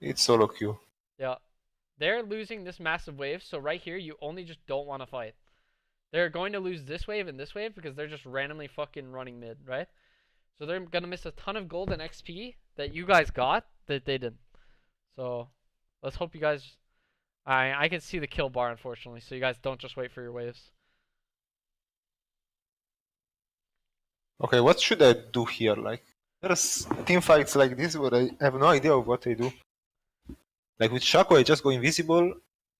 It's solo queue. Yeah, they're losing this massive wave, so right here you only just don't want to fight. They're going to lose this wave and this wave because they're just randomly fucking running mid, right? So they're gonna miss a ton of gold and XP that you guys got that they didn't. So let's hope you guys. I can see the kill bar unfortunately, so you guys don't just wait for your waves. Okay, what should I do here? Like, there's team fights like this where I have no idea of what I do. Like with Shaco, I just go invisible,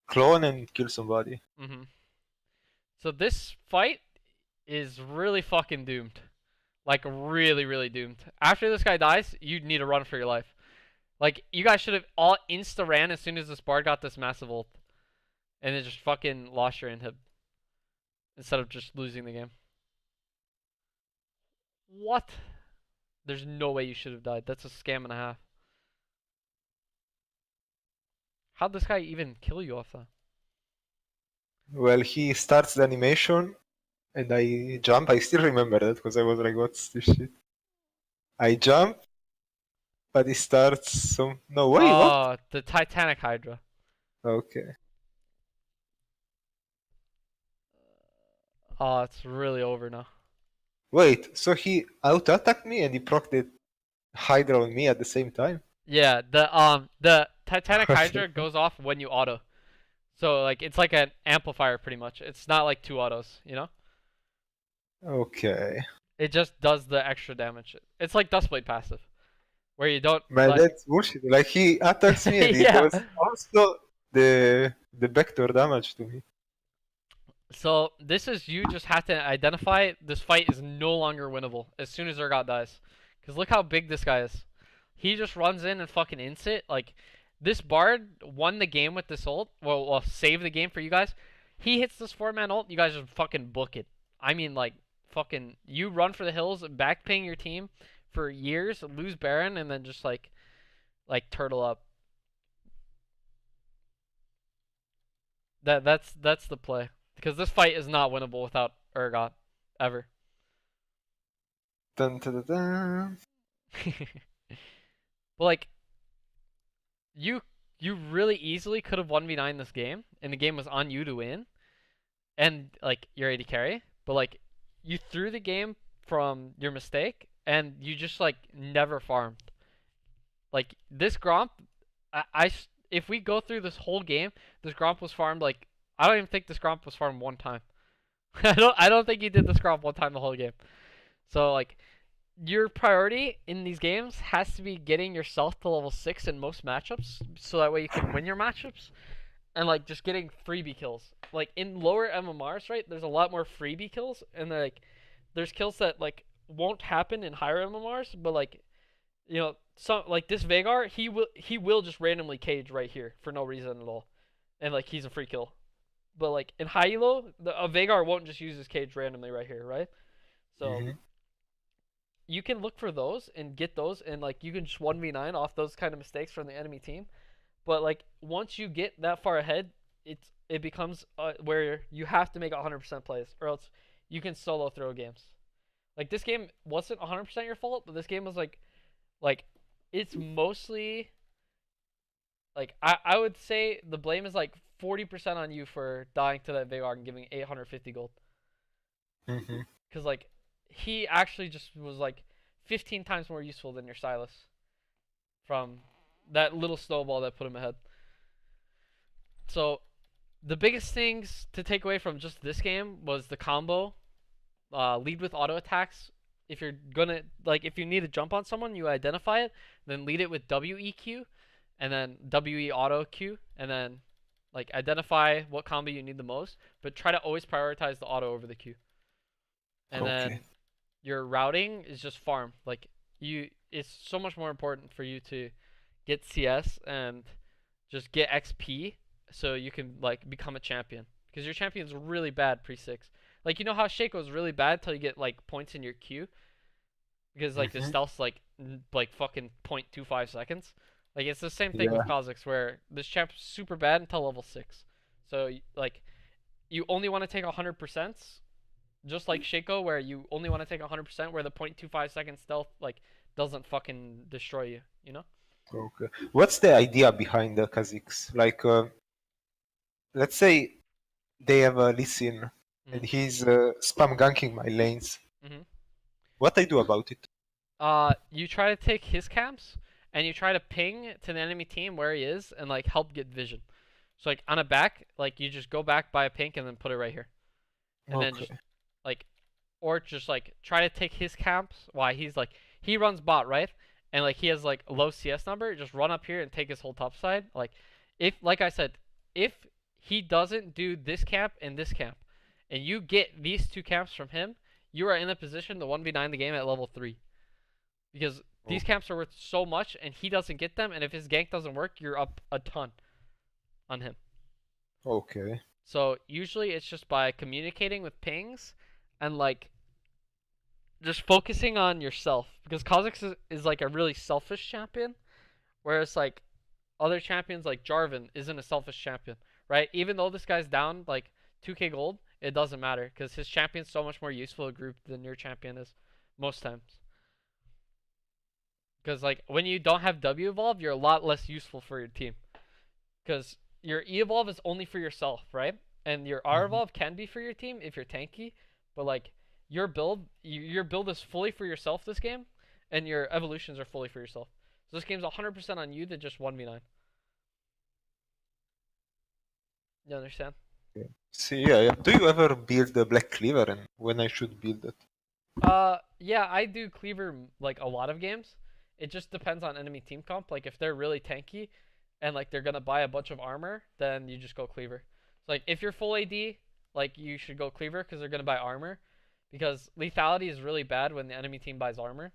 clone, and kill somebody. So this fight is really fucking doomed. Like really, really doomed. After this guy dies, you need to run for your life. Like you guys should have all insta ran as soon as this bard got this massive ult, and then just fucking lost your inhib instead of just losing the game. What? There's no way you should have died. That's a scam and a half. How'd this guy even kill you off that? Well, he starts the animation, and I jump. I still remember that because I was like, what's this shit? I jump, but he starts some. No, wait, what? Oh, the Titanic Hydra. Okay. Oh, it's really over now. Wait, so he auto-attacked me and he procced the Hydra on me at the same time? Yeah, the Titanic Hydra goes off when you auto. So like it's like an amplifier pretty much. It's not like two autos, you know? Okay. It just does the extra damage. It's like Dustblade passive. Where you don't Man, like... that's bullshit. Like he attacks me and he Yeah. does also the vector damage to me. So this is you just have to identify this fight is no longer winnable as soon as Urgot dies. Because look how big this guy is. He just runs in and fucking ints it. Like, this Bard won the game with this ult. Well, save the game for you guys. He hits this 4-man ult, you guys just fucking book it. I mean, like, fucking, you run for the hills, backping your team for years, lose Baron, and then just, like turtle up. That's the play. Because this fight is not winnable without Urgot. Ever. Dun, dun, dun, dun. But like, you really easily could have 1v9 this game, and the game was on you to win, and like you're AD carry, but like you threw the game from your mistake, and you just like never farmed. Like this Gromp, if we go through this whole game, this Gromp was farmed like I don't even think this Gromp was farmed one time. I don't think you did this Gromp one time the whole game. So like, your priority in these games has to be getting yourself to level 6 in most matchups, so that way you can win your matchups, and like just getting freebie kills. Like in lower MMRs, right? There's a lot more freebie kills, and like there's kills that like won't happen in higher MMRs, but like you know, some like this Veigar, he will just randomly cage right here for no reason at all, and like he's a free kill. But like in high elo, a Veigar won't just use his cage randomly right here, right? So. You can look for those and get those, and like you can just 1v9 off those kind of mistakes from the enemy team. But like once you get that far ahead, it becomes where you have to make 100% plays, or else you can solo throw games. Like this game wasn't 100% your fault, but this game was like it's mostly like I would say the blame is like 40% on you for dying to that Veigar and giving 850 gold. Because like he actually just was like 15 times more useful than your Silas from that little snowball that put him ahead. So the biggest things to take away from just this game was the combo, lead with auto attacks if you're gonna like if you need to jump on someone, you identify it, then lead it with WEQ, and then WE auto Q, and then like identify what combo you need the most, but try to always prioritize the auto over the Q. And Okay. then your routing is just farm. Like it's so much more important for you to get CS and just get XP so you can like become a champion. Because your champion's really bad pre-6. Like you know how Shaco's really bad until you get like points in your Q? Because like the Mm-hmm. stealth's like fucking 0.25 seconds. Like it's the same thing with Yeah. Kha'Zix where this champ's super bad until level 6. So like you only want to take 100%, just like Shaco where you only want to take 100% where the 0.25 second stealth like doesn't fucking destroy you, you know? Okay. What's the idea behind the Kha'Zix? Like, let's say they have a Lee Sin and Mhm. he's spam ganking my lanes. Mhm. What I do about it? You try to take his camps and you try to ping to the enemy team where he is and like help get vision. So like on a back, like you just go back by a pink and then put it right here. And then just Okay. like or just like try to take his camps. Why he's like he runs bot, right? And like he has like a low CS number, just run up here and take his whole top side. Like if like I said, if he doesn't do this camp and this camp and you get these two camps from him, you are in a position to 1v9 the game at level 3. Because these Oh, camps are worth so much and he doesn't get them, and if his gank doesn't work, you're up a ton on him. okay. So usually it's just by communicating with pings and like just focusing on yourself, because Kha'Zix is like a really selfish champion, whereas like other champions like Jarvan isn't a selfish champion, right? Even though this guy's down like 2k gold, it doesn't matter because his champion's so much more useful a group than your champion is most times. Because like when you don't have W evolve, you're a lot less useful for your team. Because your E evolve is only for yourself, right? And your R Mhm. evolve can be for your team if you're tanky, but like your build is fully for yourself this game, and your evolutions are fully for yourself. So this game's 100% on you to just 1v9. You understand? Yeah. See, yeah, yeah. Do you ever build the Black Cleaver and when I should build it? Yeah, I do cleaver like a lot of games. It just depends on enemy team comp. Like if they're really tanky and like they're gonna buy a bunch of armor, then you just go cleaver. So like if you're full AD, like you should go cleaver because they're gonna buy armor. Because lethality is really bad when the enemy team buys armor,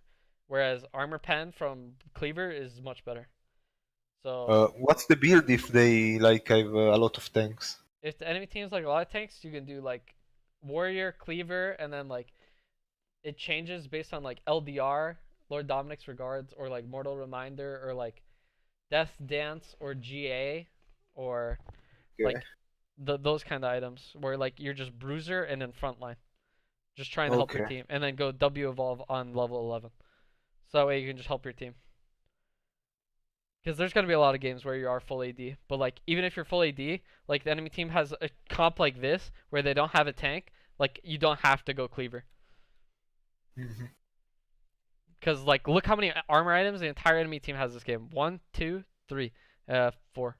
whereas armor pen from cleaver is much better. So What's the build if they like have a lot of tanks? if the enemy team's like a lot of tanks, you can do like warrior, cleaver, and then like it changes based on like LDR, Lord Dominic's Regards, or like Mortal Reminder, or like Death Dance, or GA, or Okay. like those kind of items where like you're just bruiser and then frontline, just trying to help your Okay. team, and then go W evolve on level 11. So that way you can just help your team. Because there's gonna be a lot of games where you are full AD, but like even if you're full AD, like the enemy team has a comp like this where they don't have a tank, like you don't have to go cleaver. Mhm. Because like, look how many armor items the entire enemy team has this game. One, two, three, four.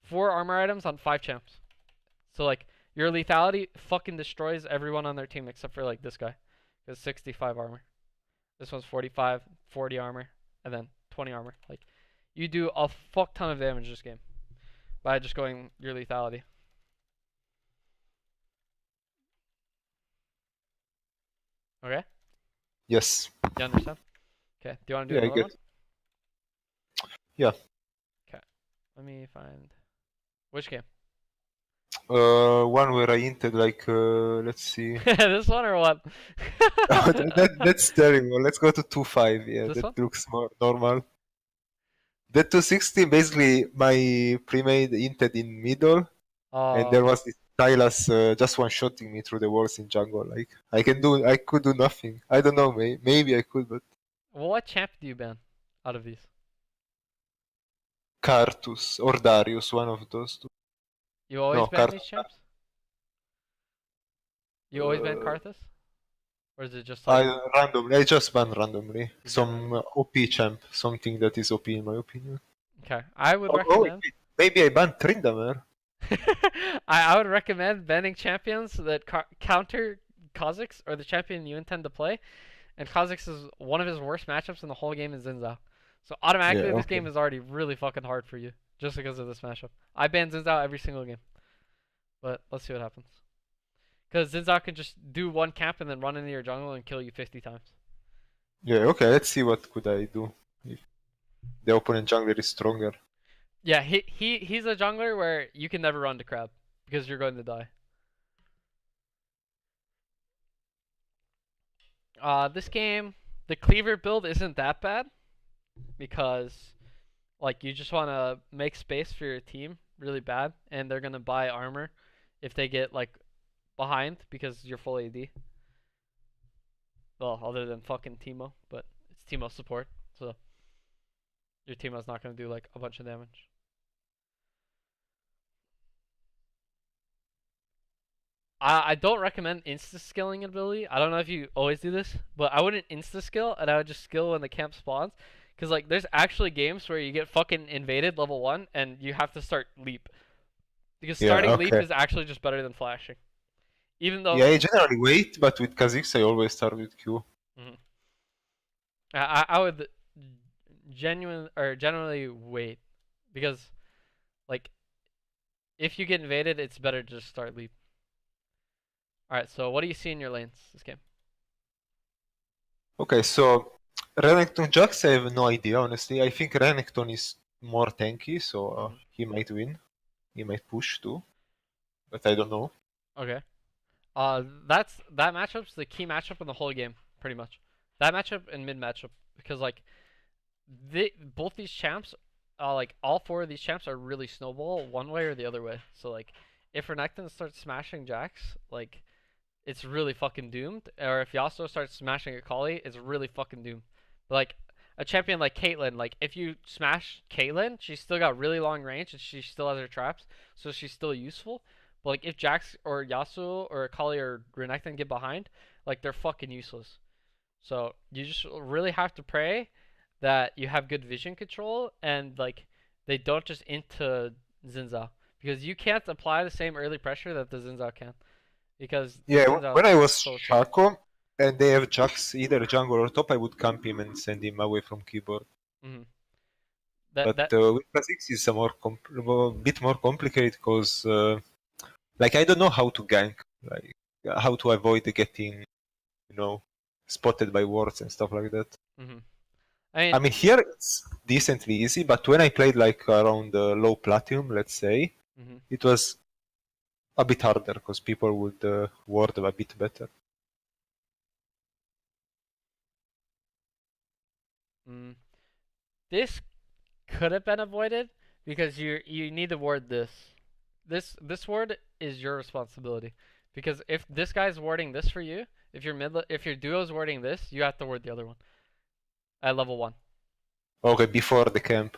4 armor items on 5 champs. So like, your lethality fucking destroys everyone on their team except for like this guy. He has 65 armor. This one's 45, 40 armor, and then 20 armor. Like, you do a fuck ton of damage this game by just going your lethality. Okay? Yes. You understand? Okay. Do you want to do Yeah, I another get. one? Yeah. Okay. Let me find which game. One where I hinted like, let's see. This one or what? That's terrible. Let's go to 2-5. Yeah, This that one? looks more normal. That 260, basically my pre-made hinted in middle, and Oh, there okay. was this Silas just one-shotting me through the walls in jungle. Like I could do nothing. I don't know, maybe I could, but Well, what champ do you ban out of these? Cartus or Darius, one of those two. You always No, ban Cartus. these champs? You always ban Uh, Karthus? Or is it just like, I just ban randomly. you ban Some randomly? OP champ, something that is OP in my opinion. Okay. I would Wait, recommend. wait. Maybe I ban Tryndamere. I would recommend banning champions that counter Kha'Zix or the champion you intend to play, and Kha'Zix is one of his worst matchups in the whole game is Xin Zhao. So Yeah, automatically, this okay. game is already really fucking hard for you just because of this matchup. I ban Xin Zhao every single game, but let's see what happens. Because Xin Zhao can just do one camp and then run into your jungle and kill you 50 times. Yeah, okay, let's see what could I do if the opponent jungler is stronger. Yeah, he's a jungler where you can never run to crab because you're going to die. This game, the cleaver build isn't that bad because like you just want to make space for your team really bad, and they're gonna buy armor if they get like behind because you're full AD. Well, other than fucking Teemo, but it's Teemo support, so your Teemo's not gonna do like a bunch of damage. I don't recommend insta skilling ability. I don't know if you always do this, but I wouldn't insta skill and I would just skill when the camp spawns. Cause like there's actually games where you get fucking invaded level 1 and you have to start leap. Because Yeah, starting leap okay. is actually just better than flashing. Even though Yeah, I generally wait, but with Kha'Zix I always start with Q. mhm. I would generally wait because like if you get invaded, it's better to just start leap. All right, so what do you see in your lanes this game? Okay, so Renekton Jax, I have no idea, honestly. I think Renekton is more tanky, so Mhm. he might win. He might push too, but I don't know. Okay. That matchup's the key matchup in the whole game, pretty much. That matchup and mid matchup because like both these champs, like all four of these champs are really snowball one way or the other way. So like if Renekton starts smashing Jax, like it's really fucking doomed. Or if Yasuo starts smashing Akali, it's really fucking doomed. But like a champion like Caitlyn, like if you smash Caitlyn, she's still got really long range and she still has her traps, so she's still useful. But like if Jax or Yasuo or Akali or Renekton get behind, like they're fucking useless. So you just really have to pray that you have good vision control and like they don't just into Xin Zhao because you can't apply the same early pressure that the Xin Zhao can because Yeah, Xin Zhao when I was is so slow. Shaco and they have Jax either jungle or top, I would camp him and send him away from keyboard. Mm-hmm. That But that with Kha'Zix is a bit more complicated because like I don't know how to gank, like how to avoid getting, you know, spotted by wards and stuff like that. mm-hmm. I mean, here it's decently easy, but when I played like around low platinum, let's say, mm-hmm. it was a bit harder because people would ward a bit better. Mm. This could have been avoided because you need to ward this. This ward is your responsibility because if this guy's warding this for you, if your duo's warding this, you have to ward the other one at level 1. Okay, before the camp.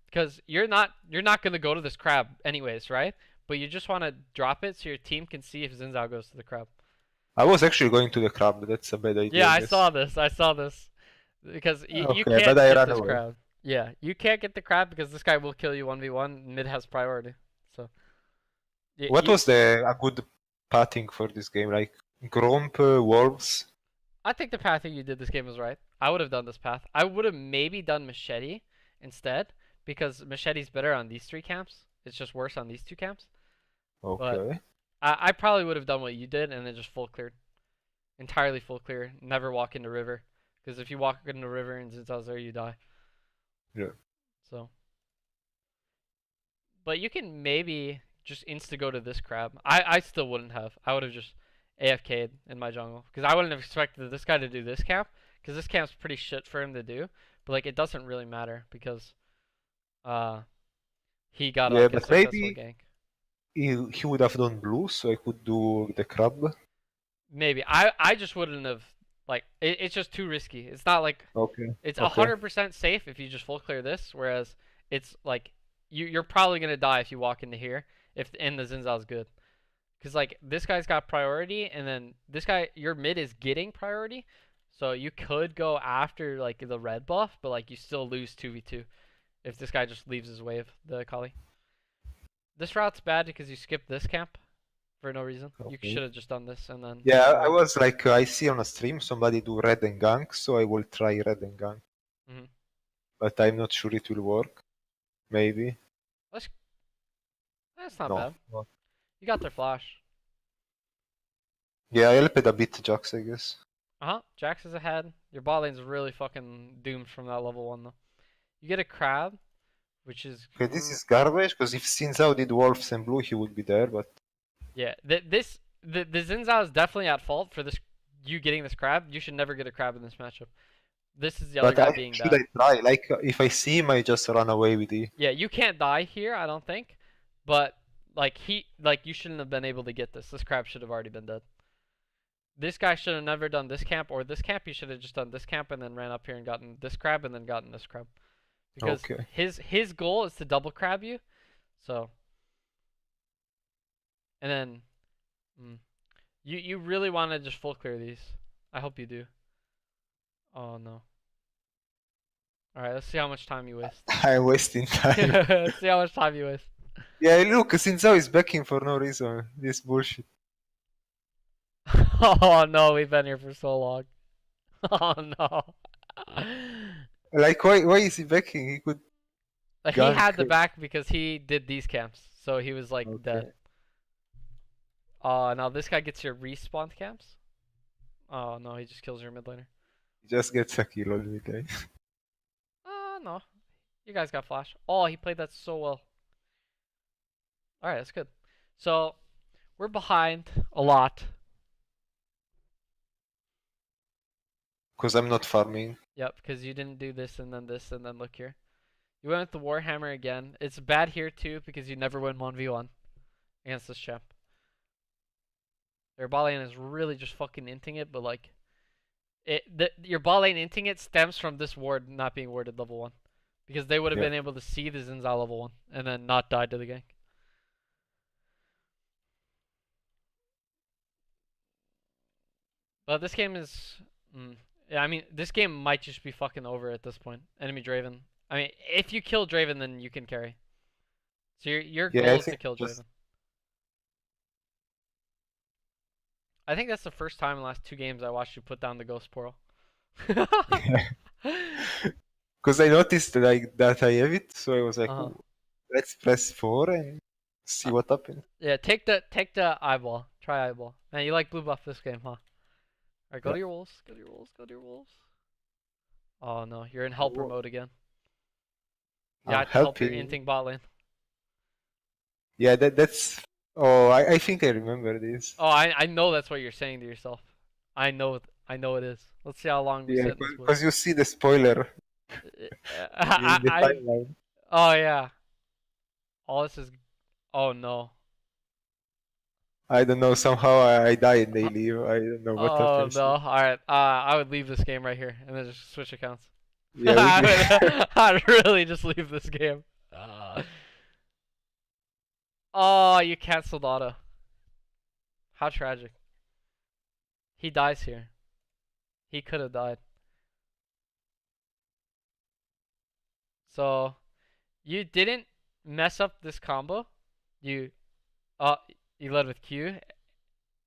Because you're not gonna go to this crab anyways, right? But you just want to drop it so your team can see if Xin Zhao goes to the crab. I was actually going to the crab, but that's a bad idea, Yeah, I I guess. saw this. I saw this because you Okay, but can't I get ran this away. crab. Yeah, you can't get the crab because this guy will kill you 1v1. Mid has priority. So What was a good pathing for this game? Like Gromp, Wolves? I think the path that you did this game was right. I would have done this path. I would have maybe done Machete instead because Machete's better on these 3 camps. It's just worse on these 2 camps. But Okay. I probably would have done what you did and then just full cleared. Entirely full clear. Never walk into river. Because if you walk into river and Xin Zhao's there, you die. Yeah. So. But you can maybe just insta go to this crab. I still wouldn't have. I would have just AFK'd in my jungle. Because I wouldn't have expected this guy to do this camp. Because this camp's pretty shit for him to do. But like it doesn't really matter because he got Yeah, like a but successful maybe gank. he would have done blue, so I could do the crab. Maybe. I just wouldn't have like it's just too risky. It's not like Okay. it's Okay. 100% safe if you just full clear this, whereas it's like you're probably gonna die if you walk into here if and the Xin Zhao's good. Cause like this guy's got priority, and then this guy your mid is getting priority, so you could go after like the red buff, but like you still lose 2v2 if this guy just leaves his wave, the Kali. This route's bad because you skip this camp for no reason. You Okay. should have just done this and then Yeah, move I on. was like, I see on a stream somebody do red and gank, so I will try red and gank. Mm-hmm. But I'm not sure it will work. Maybe. That's not No. bad. Not. You got their flash. Yeah, I helped a bit Jax, I guess. Jax is ahead. Your bot lane's really fucking doomed from that level 1 though. You get a crab, which is Okay, this is garbage, because if Xin Zhao did wolves and blue, he would be there, but... yeah. The Xin Zhao is definitely at fault for this. You getting this crab. You should never get a crab in this matchup. This is the other guy being should bad. I try? Like, if I see him, I just run away with E. Yeah, you can't die here, I don't think. But like you shouldn't have been able to get this. This crab should have already been dead. This guy should have never done this camp or this camp. He should have just done this camp and then ran up here and gotten this crab and then gotten this crab. Because Okay. his goal is to double crab you. So and then you really want to just full clear these. I hope you do. Oh no. Alright, let's see how much time you waste. I'm wasting time. Let's see how much time you waste. Yeah, look, Xin Zhao is backing for no reason. This bullshit. Oh no, we've been here for so long. Oh no. Like, why is he backing? He could He had gank. the back because he did these camps. So he was like Okay. dead. Now this guy gets your respawn camps. Oh no, he just kills your mid laner. He just gets a kill all the time. No. You guys got flash. Oh, he played that so well. Alright, that's good. So, we're behind a lot. Because I'm not farming. Yep, because you didn't do this and then look here. You went with the Warhammer again. It's bad here too because you never win 1v1 against this champ. Their bot lane is really just fucking inting it, but like your bot lane inting it stems from this ward not being warded level 1. Because they would have been able to see the Xin Zhao level 1 and then not died to the gank. But this game is yeah, I mean, this game might just be fucking over at this point. Enemy Draven. I mean, if you kill Draven, then you can carry. So your goal is to kill Draven. I think that's the first time in the last 2 games I watched you put down the Ghost Portal. Because I noticed like that I have it, so I was like, "Ooh, let's press 4 and see what happens." Yeah, take the eyeball. Try eyeball. Man, you like blue buff this game, huh? Alright, go to your wolves. Go to your wolves. Go to your wolves. Oh no, you're in helper mode again. Yeah, to help your inting bot lane. Yeah, that's... Oh, I think I remember this. Oh, I know that's what you're saying to yourself. I know it is. Let's see how long we sit in this. Because you see the spoiler in the timeline. Oh yeah. All this is... Oh no. I don't know, somehow I die and they leave. I don't know what happens. Oh no, alright. I would leave this game right here and then just switch accounts. Yeah, I'd really just leave this game. Oh, you canceled auto. How tragic. He dies here. He could have died. So, you didn't mess up this combo. You led with Q.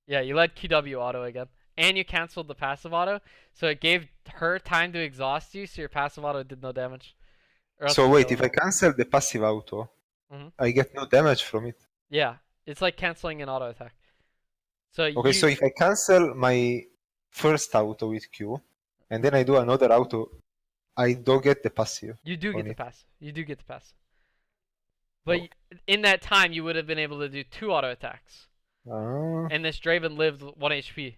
Yeah, you led QW auto again. And you canceled the passive auto. So it gave her time to exhaust you, so your passive auto did no damage. So wait, if I cancel the passive auto, I get no damage from it? Yeah, it's like canceling an auto attack. So okay, so if I cancel my first auto with Q, and then I do another auto, I don't get the passive. You do get the passive. You do get the passive. But in that time, you would have been able to do 2 auto attacks. And this Draven lived 1 HP.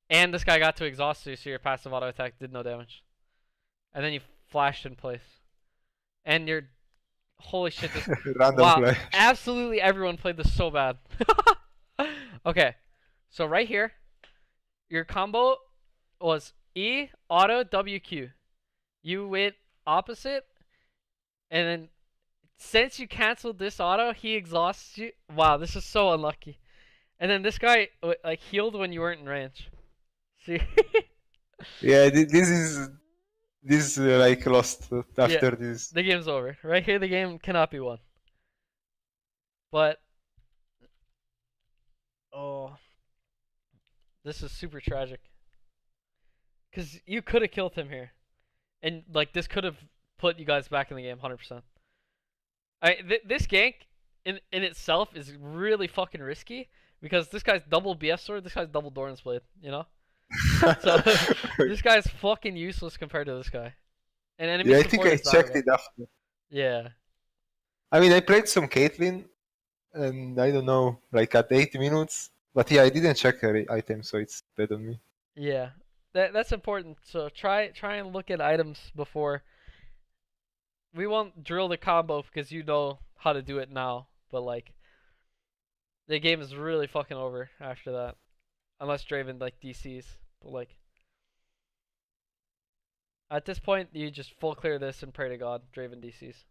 And this guy got to exhaust you, so your passive auto attack did no damage. And then you flashed in place. And you're... Holy shit, this... Random flash. Absolutely everyone played this so bad. Okay, so right here, your combo was E, auto, WQ. You went opposite, and then since you canceled this auto, he exhausts you. Wow, this is so unlucky. And then this guy like healed when you weren't in range. See? Yeah, this is like lost after this. The game's over. Right here, the game cannot be won. But Oh, this is super tragic. Cause you could have killed him here, and like this could have put you guys back in the game, 100%. This gank in itself is really fucking risky because this guy's double BF sword, this guy's double Doran's blade, you know. So this guy's fucking useless compared to this guy. And enemy Yeah, I think support I is checked valuable. it after. Yeah. I mean, I played some Caitlyn, and I don't know, like at 80 minutes. But yeah, I didn't check her item, so it's bad on me. Yeah. That's important. So try and look at items before. We won't drill the combo because you know how to do it now, but like the game is really fucking over after that. Unless Draven like DCs. But like at this point you just full clear this and pray to God Draven DCs.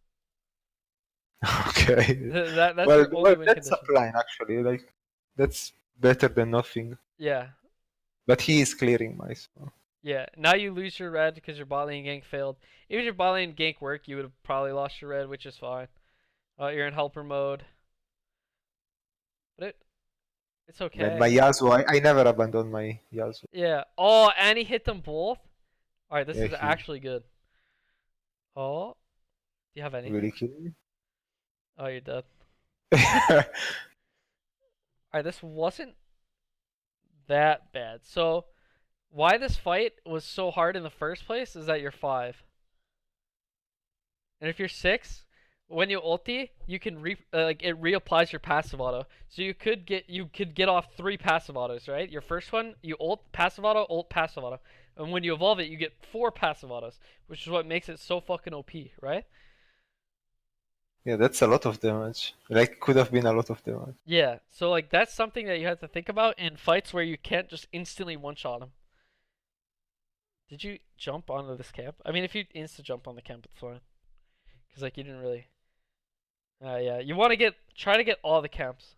Okay. That's Well, your only win that's a condition. plan actually. Like, that's better than nothing. Yeah. But he is clearing my so. Yeah. Now you lose your red because your bot lane gank failed. Even if your bot lane gank worked, you would have probably lost your red, which is fine. You're in helper mode. But it's Man, my okay. Yasuo, I never abandon my Yasuo. Yeah. Oh, and he hit them both. All right, this Yeah, is he actually good. Oh, do you have anything? really killed me. Oh, you're dead. All right, this wasn't that bad. So, why this fight was so hard in the first place is that you're 5. And if you're 6, when you ulti, you can like it reapplies your passive auto. So you could get off 3 passive autos, right? Your first one, you ult passive auto, passive auto. And when you evolve it, you get 4 passive autos, which is what makes it so fucking OP, right? Yeah, that's a lot of damage. Like, could have been a lot of damage. Yeah, so like that's something that you have to think about in fights where you can't just instantly one-shot them. Did you jump onto this camp? I mean, if you insta-jump on the camp, it's fine. Because like you didn't really... yeah, you want to try to get all the camps.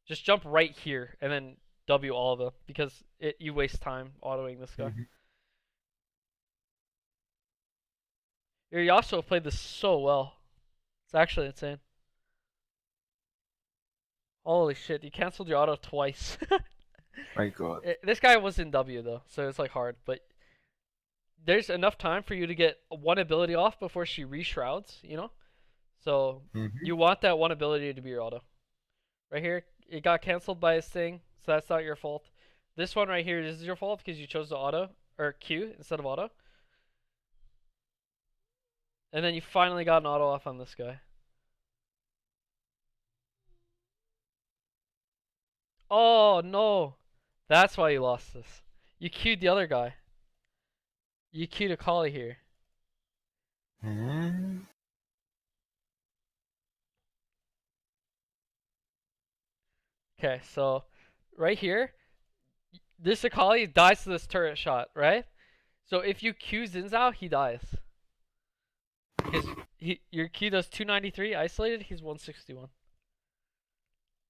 Just jump right here and then W all of them because you waste time autoing this guy. Mhm. Your Yasuo played this so well. It's actually insane. Holy shit, you canceled your auto twice. My God. This guy was in W though, so it's like hard, but there's enough time for you to get one ability off before she reshrouds, you know? So Mhm. you want that one ability to be your auto. Right here, it got canceled by his thing, so that's not your fault. This one right here is your fault because you chose the auto, or Q instead of auto. And then you finally got an auto off on this guy. Oh no! That's why you lost this. You queued the other guy. You queued a collie here. Mhm. Okay, so right here, this Akali dies to this turret shot, right? So if you Q Zinzao, he dies. Because your Q does 293 isolated, he's 161.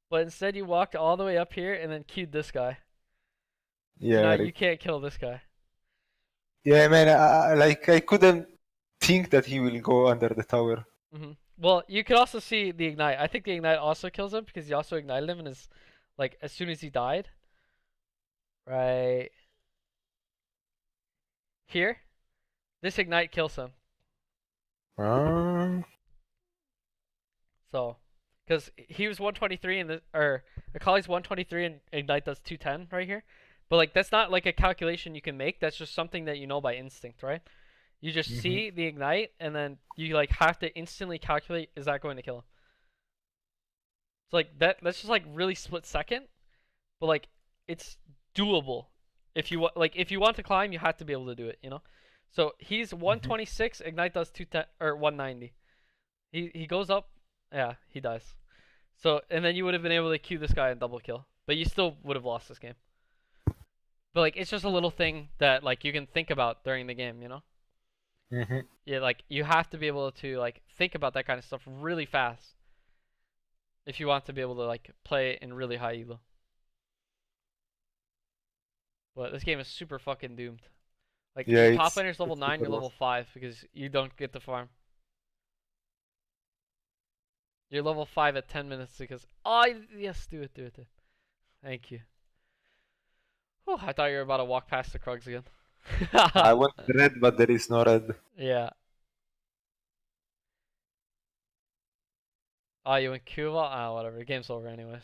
But instead you walked all the way up here and then Q'd this guy. So now Yeah, you can't kill this guy. yeah, man. Like, I couldn't think that he will go under the tower. Well, you could also see the ignite. I think the ignite also kills him because he also ignited him and is like as soon as he died. Right here, this ignite kills him. Ah. So, because he was 123 and or Akali's 123 and ignite does 210 right here. But like that's not like a calculation you can make. That's just something that you know by instinct, right? You just Mhm. see the ignite and then you like have to instantly calculate, is that going to kill him? It's like that's just like really split second, but like it's doable. If you want to climb, you have to be able to do it, you know? So he's Mhm. 126, ignite does 210 or 190. He goes up, yeah, he dies. So and then you would have been able to queue this guy and double kill, but you still would have lost this game. But like it's just a little thing that like you can think about during the game, you know? Mhm. Yeah, like you have to be able to like think about that kind of stuff really fast if you want to be able to like play in really high elo. But this game is super fucking doomed. Like Yeah, your top it's laner's level it's 9, super you're low. level 5 because you don't get the farm. You're level 5 at 10 minutes because oh yes, do it. Thank you. Oh, I thought you were about to walk past the Krugs again. I want red, but there is no red. Yeah. Oh, you went Cuba? Ah, whatever. The game's over anyways.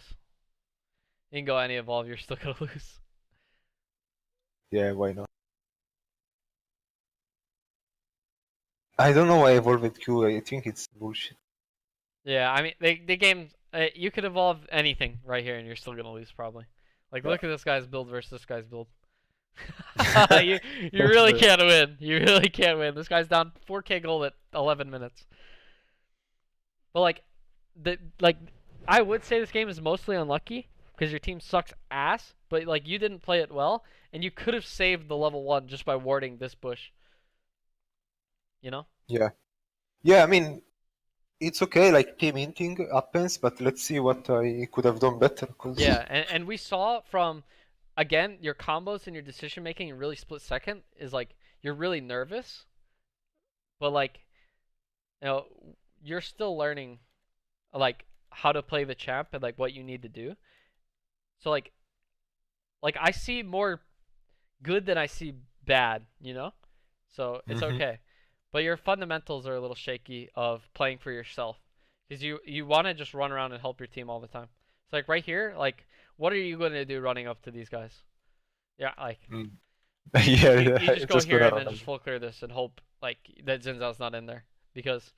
You can go any evolve, you're still gonna lose. Yeah, why not? I don't know why I evolved Q. I think it's bullshit. Yeah, I mean, the game, you could evolve anything right here and you're still gonna lose probably. Like, Yeah. look at this guy's build versus this guy's build. you really can't win. You really can't win. This guy's down 4k gold at 11 minutes. But like I would say this game is mostly unlucky because your team sucks ass, but like you didn't play it well and you could have saved the level 1 just by warding this bush. You know? Yeah. Yeah, I mean, it's okay, like team inting happens, but let's see what I could have done better. Yeah, and we saw from again your combos and your decision making in really split second is like you're really nervous, but like you're still learning like how to play the champ and like what you need to do. So like I see more good than I see bad, you know? So it's okay. But your fundamentals are a little shaky of playing for yourself. Because you want to just run around and help your team all the time. It's like right here, like, what are you going to do running up to these guys? Yeah, like, Yeah, you just go here and then run. just full clear this and hope, like, that Xin Zhao's not in there. Because,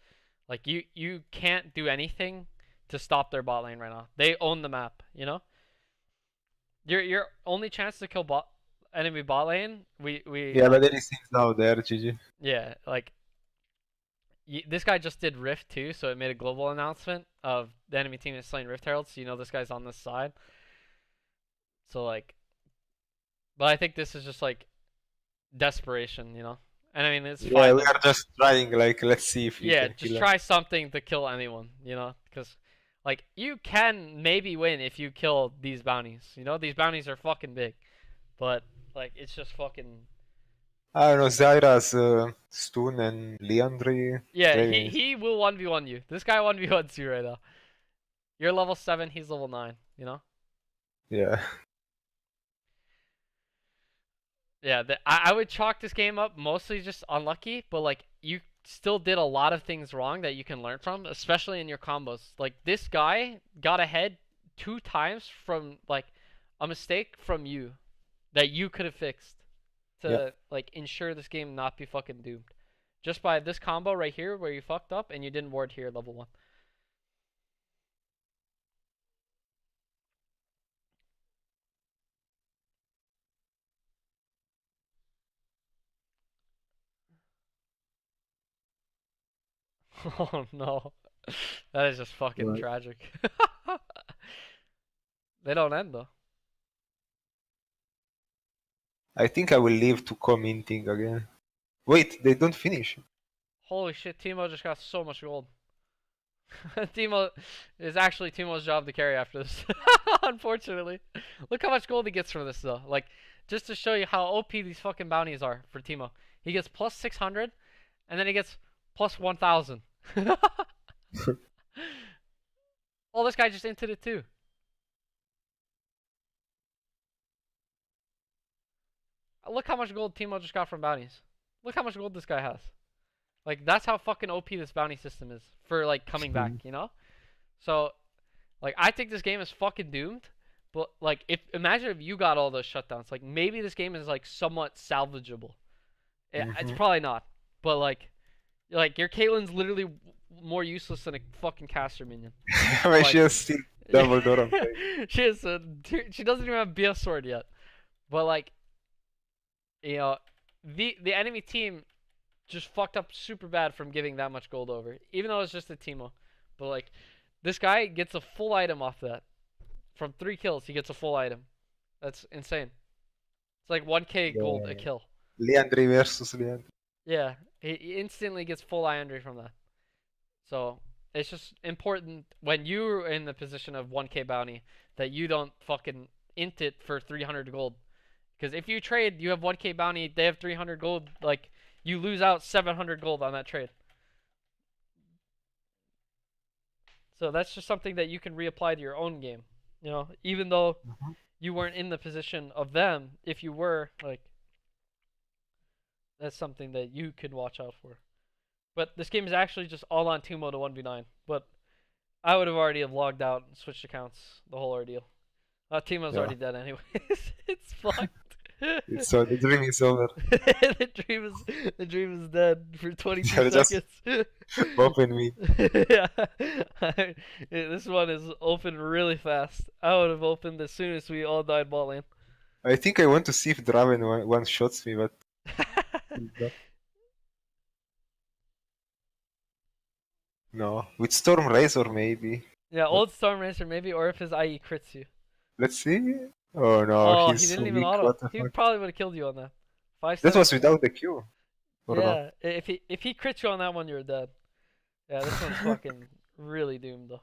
like, you can't do anything to stop their bot lane right now. They own the map, you know? Your only chance to kill enemy bot lane, Yeah, but there is things now there, GG. yeah, like this guy just did Rift too, so it made a global announcement of the enemy team is slaying Rift Heralds, so you know this guy's on this side. So like, but I think this is just like desperation, you know. And I mean it's fine. Yeah, we are just trying. Like, let's see if you can just kill try something to kill anyone, you know, because like you can maybe win if you kill these bounties. You know, these bounties are fucking big, but like it's just fucking. I don't know, Zyra's Stun and Leandry. Yeah, he will 1v1 you. This guy 1v1s you right now. You're level 7, he's level 9, you know? Yeah. Yeah, I would chalk this game up mostly just unlucky, but like you still did a lot of things wrong that you can learn from, especially in your combos. Like this guy got ahead 2 times from like a mistake from you that you could have fixed to like ensure this game not be fucking doomed. Just by this combo right here where you fucked up and you didn't ward here level 1. Oh no. That is just fucking tragic. They don't end though. I think I will leave to commenting again. Wait, they don't finish. Holy shit, Teemo just got so much gold. Teemo is actually Teemo's job to carry after this. Unfortunately. Look how much gold he gets from this though. Like, just to show you how OP these fucking bounties are for Teemo. He gets plus 600, and then he gets plus 1,000. Oh, this guy just entered it too. Look how much gold Teemo just got from bounties. Look how much gold this guy has. Like, that's how fucking OP this bounty system is for, like, coming back, you know? So, like, I think this game is fucking doomed. But, like, imagine if you got all those shutdowns. Like, maybe this game is, like, somewhat salvageable. It's probably not. But, like your Caitlyn's literally more useless than a fucking caster minion. Like, she has still double door. She doesn't even have BS sword yet. But, like, you know, the enemy team just fucked up super bad from giving that much gold over, even though it's just a Teemo. But like, this guy gets a full item off that. From 3 kills, he gets a full item. That's insane. It's like 1k gold a kill. Leandry versus Leandry. Yeah, he instantly gets full Leandry from that. So it's just important when you're in the position of 1k bounty that you don't fucking int it for 300 gold. Because if you trade, you have 1k bounty, they have 300 gold, like, you lose out 700 gold on that trade. So that's just something that you can reapply to your own game. You know, even though you weren't in the position of them. If you were, like, that's something that you could watch out for. But this game is actually just all on Tumo to 1v9. But I would have already have logged out and switched accounts, the whole ordeal. Timo's Yeah. already dead anyways. It's fucked. It's so the dream is over. the dream is dead for 22 They're just seconds. bumping me. Yeah. This one is open really fast. I would have opened as soon as we all died bot lane. I think I want to see if Draven one shots me, but no. With Storm Razor maybe. Yeah, But old Storm Racer maybe, or if his IE crits you. let's see. Oh no, Oh, he's he so didn't even weak. auto. What the He fuck? probably would have killed you on that. 5 That was seconds. without the Q. Or not? Yeah, if he crits you on that one, you're dead. Yeah, this one's fucking really doomed though.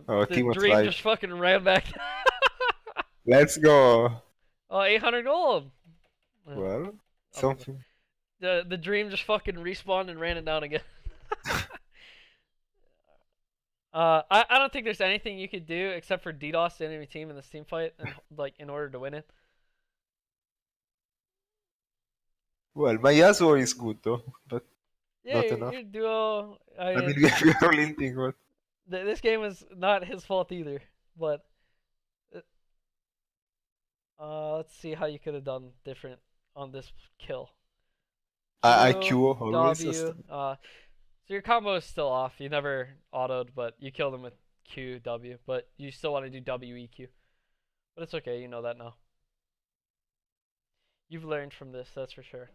Oh, The Timo dream tried. just fucking ran back. Let's go. Oh, 800 gold. Well, something. The dream just fucking respawned and ran it down again. I don't think there's anything you could do except for DDoS the enemy team in this team fight, and like in order to win it. Well, my Yasuo is good though, but Yeah, not your, enough. your duo. I mean, we are linting, but This game is not his fault either. But let's see how you could have done different on this kill. I Q, Q always. W. So your combo is still off. You never autoed, but you killed him with Q, W. But you still want to do W, E, Q. But it's okay. You know that now. You've learned from this, that's for sure.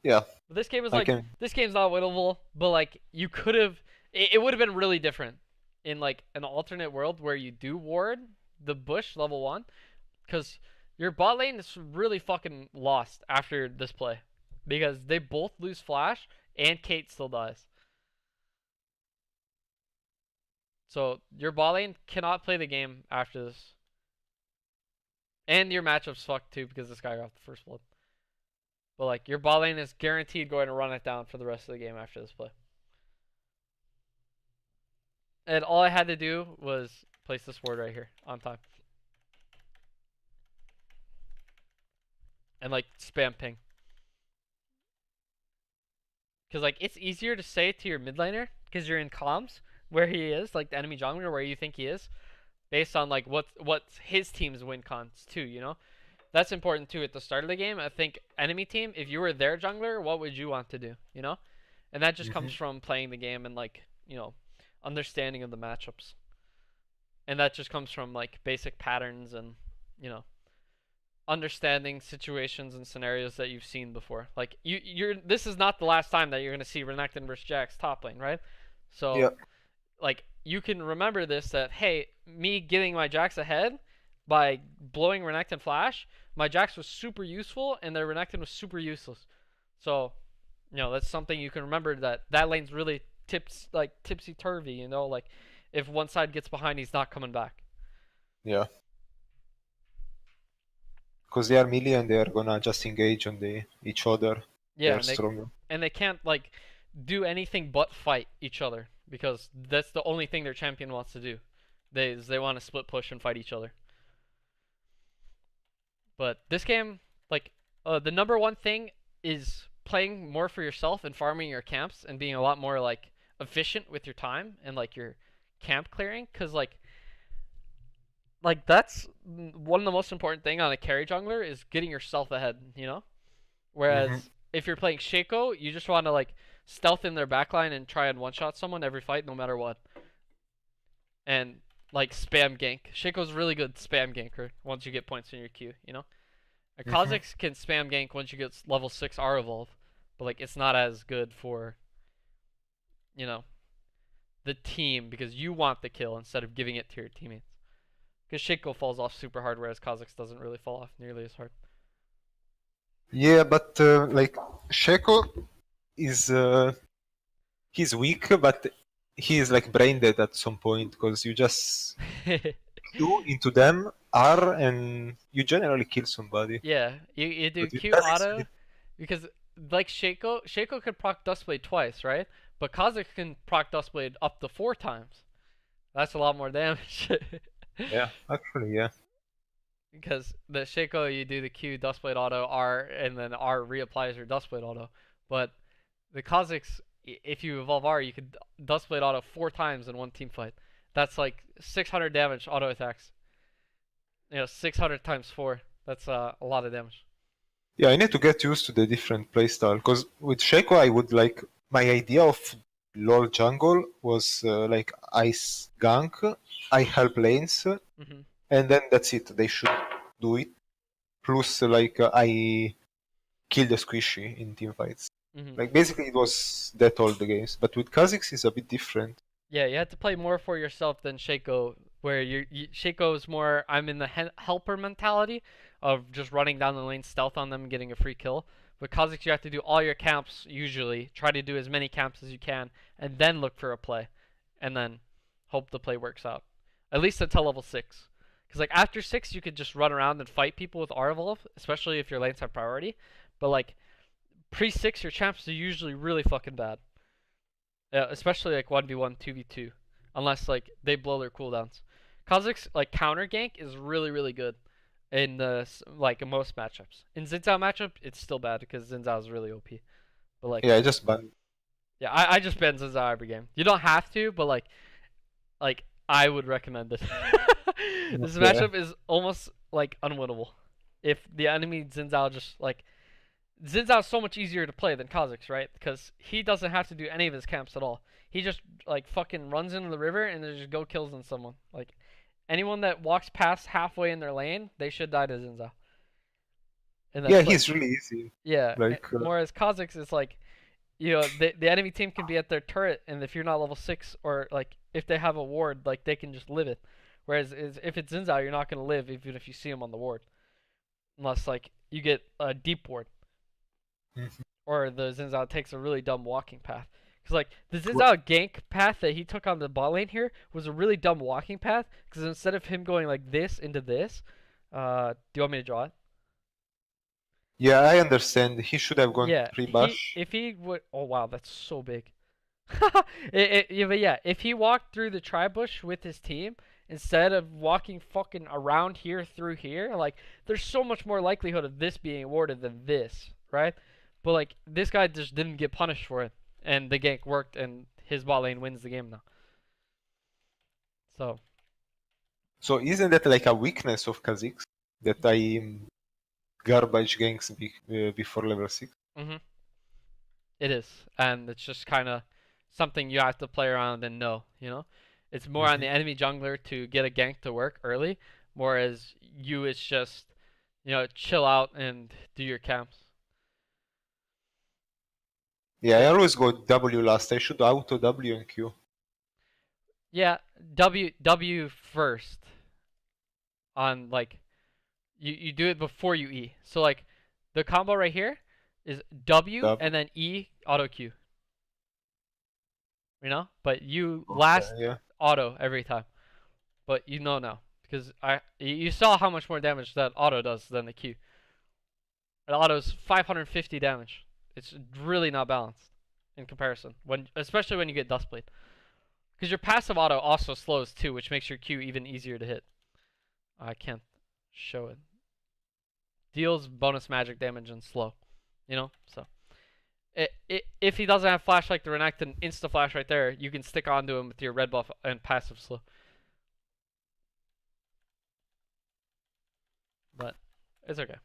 Yeah. But this game is I like, can. this game's not winnable, but like, you could have, it would have been really different in like an alternate world where you do ward the bush level 1, because your bot lane is really fucking lost after this play, because they both lose flash and Kate still dies. So your bot lane cannot play the game after this. And your matchup's fucked too because this guy got the first blood. But like your bot lane is guaranteed going to run it down for the rest of the game after this play. And all I had to do was place this ward right here on time. And like spam ping. Because like it's easier to say to your mid laner because you're in comms where he is, like the enemy jungler where you think he is, based on like what's his team's win cons too, you know? That's important too at the start of the game. I think enemy team, if you were their jungler, what would you want to do, you know? And that just comes from playing the game and like, you know, understanding of the matchups. And that just comes from like basic patterns and, you know, understanding situations and scenarios that you've seen before. Like you're this is not the last time that you're gonna see Renekton versus Jax top lane, right? So Yeah. like you can remember this, that hey, me getting my Jax ahead by blowing Renekton flash, my Jax was super useful and their Renekton was super useless. So, you know, that's something you can remember, that lane's really tipsy turvy, you know, like if one side gets behind, he's not coming back. Yeah. Because they are melee and they are gonna just engage on each other. Yeah, They're stronger. and they can't like do anything but fight each other because that's the only thing their champion wants to do. They want to split push and fight each other. But this game, like, the number one thing is playing more for yourself and farming your camps and being a lot more like efficient with your time and like your camp clearing, because like that's one of the most important thing on a carry jungler is getting yourself ahead, you know? Whereas if you're playing Shaco, you just want to like stealth in their backline and try and one-shot someone every fight no matter what. And like spam gank. Shaco's really good spam ganker once you get points in your queue, you know? And Kha'Zix can spam gank once you get level 6 R evolve, but like it's not as good for, you know, the team because you want the kill instead of giving it to your teammates. Because Shaco falls off super hard, whereas Kha'Zix doesn't really fall off nearly as hard. Yeah, but like Sheko is he's weak, but he is like brain dead at some point because you just Q into them R and you generally kill somebody. Yeah, you do But with Q Kha'Zix, auto because like Shaco could proc Dustblade twice, right? But Kha'Zix can proc Dustblade up to 4 times. That's a lot more damage. Yeah, actually, yeah. Because the Shaco, you do the Q Dustblade Auto R, and then R reapplies your Dustblade Auto. But the Kha'Zix, if you evolve R, you could Dustblade Auto 4 times in one team fight. That's like 600 damage auto attacks. 600 times 4. That's a lot of damage. Yeah, I need to get used to the different playstyle because with Shaco I would like my idea of LoL jungle was like ice gank, I help lanes, Hmm. and then that's it. They should do it. Plus, I kill the squishy in team fights. Hmm. Like basically it was that all the games. But with Kha'Zix it's a bit different. Yeah, you have to play more for yourself than Shaco, where Shaco is more I'm in the helper mentality of just running down the lane, stealth on them, and getting a free kill. With Kha'Zix, you have to do all your camps usually, try to do as many camps as you can, and then look for a play, and then hope the play works out. At least until level 6. Because like after 6, you could just run around and fight people with R evolve, especially if your lanes have priority. But like pre-6, your champs are usually really fucking bad. Yeah, especially like 1v1, 2v2. Unless like they blow their cooldowns. Kha'Zix like counter gank is really really good in the like in most matchups. In Xin Zhao matchup, it's still bad because Xin Zhao is really OP. But like Yeah, I just ban. yeah, I just ban Xin Zhao every game. You don't have to, but like I would recommend it. This Yeah. matchup is almost like unwinnable. If the enemy Xin Zhao just like Xin Zhao's so much easier to play than Kha'Zix, right? Because he doesn't have to do any of his camps at all. He just like fucking runs into the river and then just go kills on someone. Like anyone that walks past halfway in their lane, they should die to Xin Zhao. And Yeah, that's like he's really easy. yeah. Like Whereas Kha'Zix is like the enemy team can be at their turret and if you're not level 6 or like if they have a ward, like they can just live it. Whereas if it's Xin Zhao, you're not gonna live even if you see him on the ward, unless like you get a deep ward. mhm. Or the Xin Zhao takes a really dumb walking path. Because, like, the Xin Zhao gank path that he took on the bot lane here was a really dumb walking path. Because instead of him going like this into this, do you want me to draw it? Yeah, I understand. He should have gone Yeah, pre-bash. if he would, oh wow, that's so big. Yeah, but yeah, if he walked through the tri bush with his team instead of walking fucking around here through here, like there's so much more likelihood of this being awarded than this, right? But like this guy just didn't get punished for it, and the gank worked, and his bot lane wins the game now. So So isn't that like a weakness of Kha'Zix that I garbage ganks before level 6? mhm, it is, and it's just kind of something you have to play around and know. It's more on Hmm. the enemy jungler to get a gank to work early, whereas you it's just chill out and do your camps. Yeah, I always go W last. I should auto W and Q. Yeah, W first on like you do it before you E. So like the combo right here is W W. and then E auto Q. But you Okay, last yeah. auto every time. But you know now because you saw how much more damage that auto does than the Q. The auto's 550 damage. It's really not balanced in comparison especially when you get Dustblade. Because your passive auto also slows too, which makes your Q even easier to hit. I can't show it. Deals bonus magic damage and slow. So if he doesn't have flash like the Renekton insta flash right there, you can stick onto him with your red buff and passive slow. But it's okay.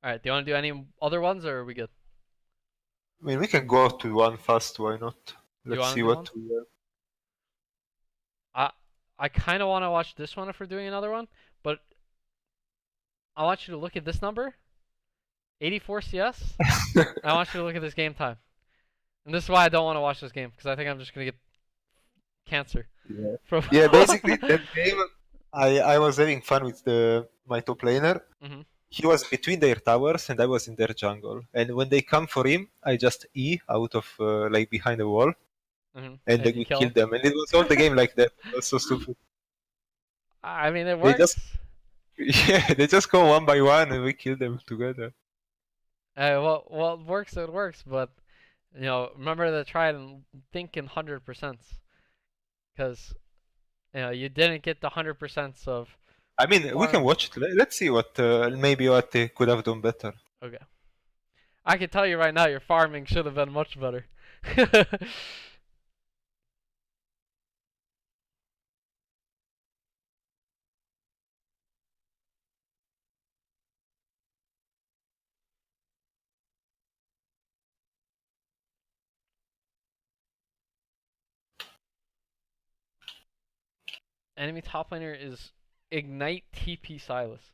All right, do you want to do any other ones or are we good? I mean, we can go to one fast. Why not? Do you Let's want see to do what one? we have. I I kind of want to watch this one if we're doing another one, but I want you to look at this number, 84 CS. I want you to look at this game time. And this is why I don't want to watch this game, because I think I'm just going to get cancer. Yeah. From Yeah, basically that game, I was having fun with my top laner. hmm He was between their towers and I was in their jungle. And when they come for him, I just E out of like behind the wall, and And then you we kill killed them. And it was all the game like that. It was so stupid. I mean, it They just works. yeah, they just go one by one and we kill them together. Well, it works, but Remember to try and think in 100%, because you didn't get the 100% of I mean, we can farm. watch it. Let's see what maybe what they could have done better. Okay, I can tell you right now, your farming should have been much better. Enemy top laner is Ignite TP Silas.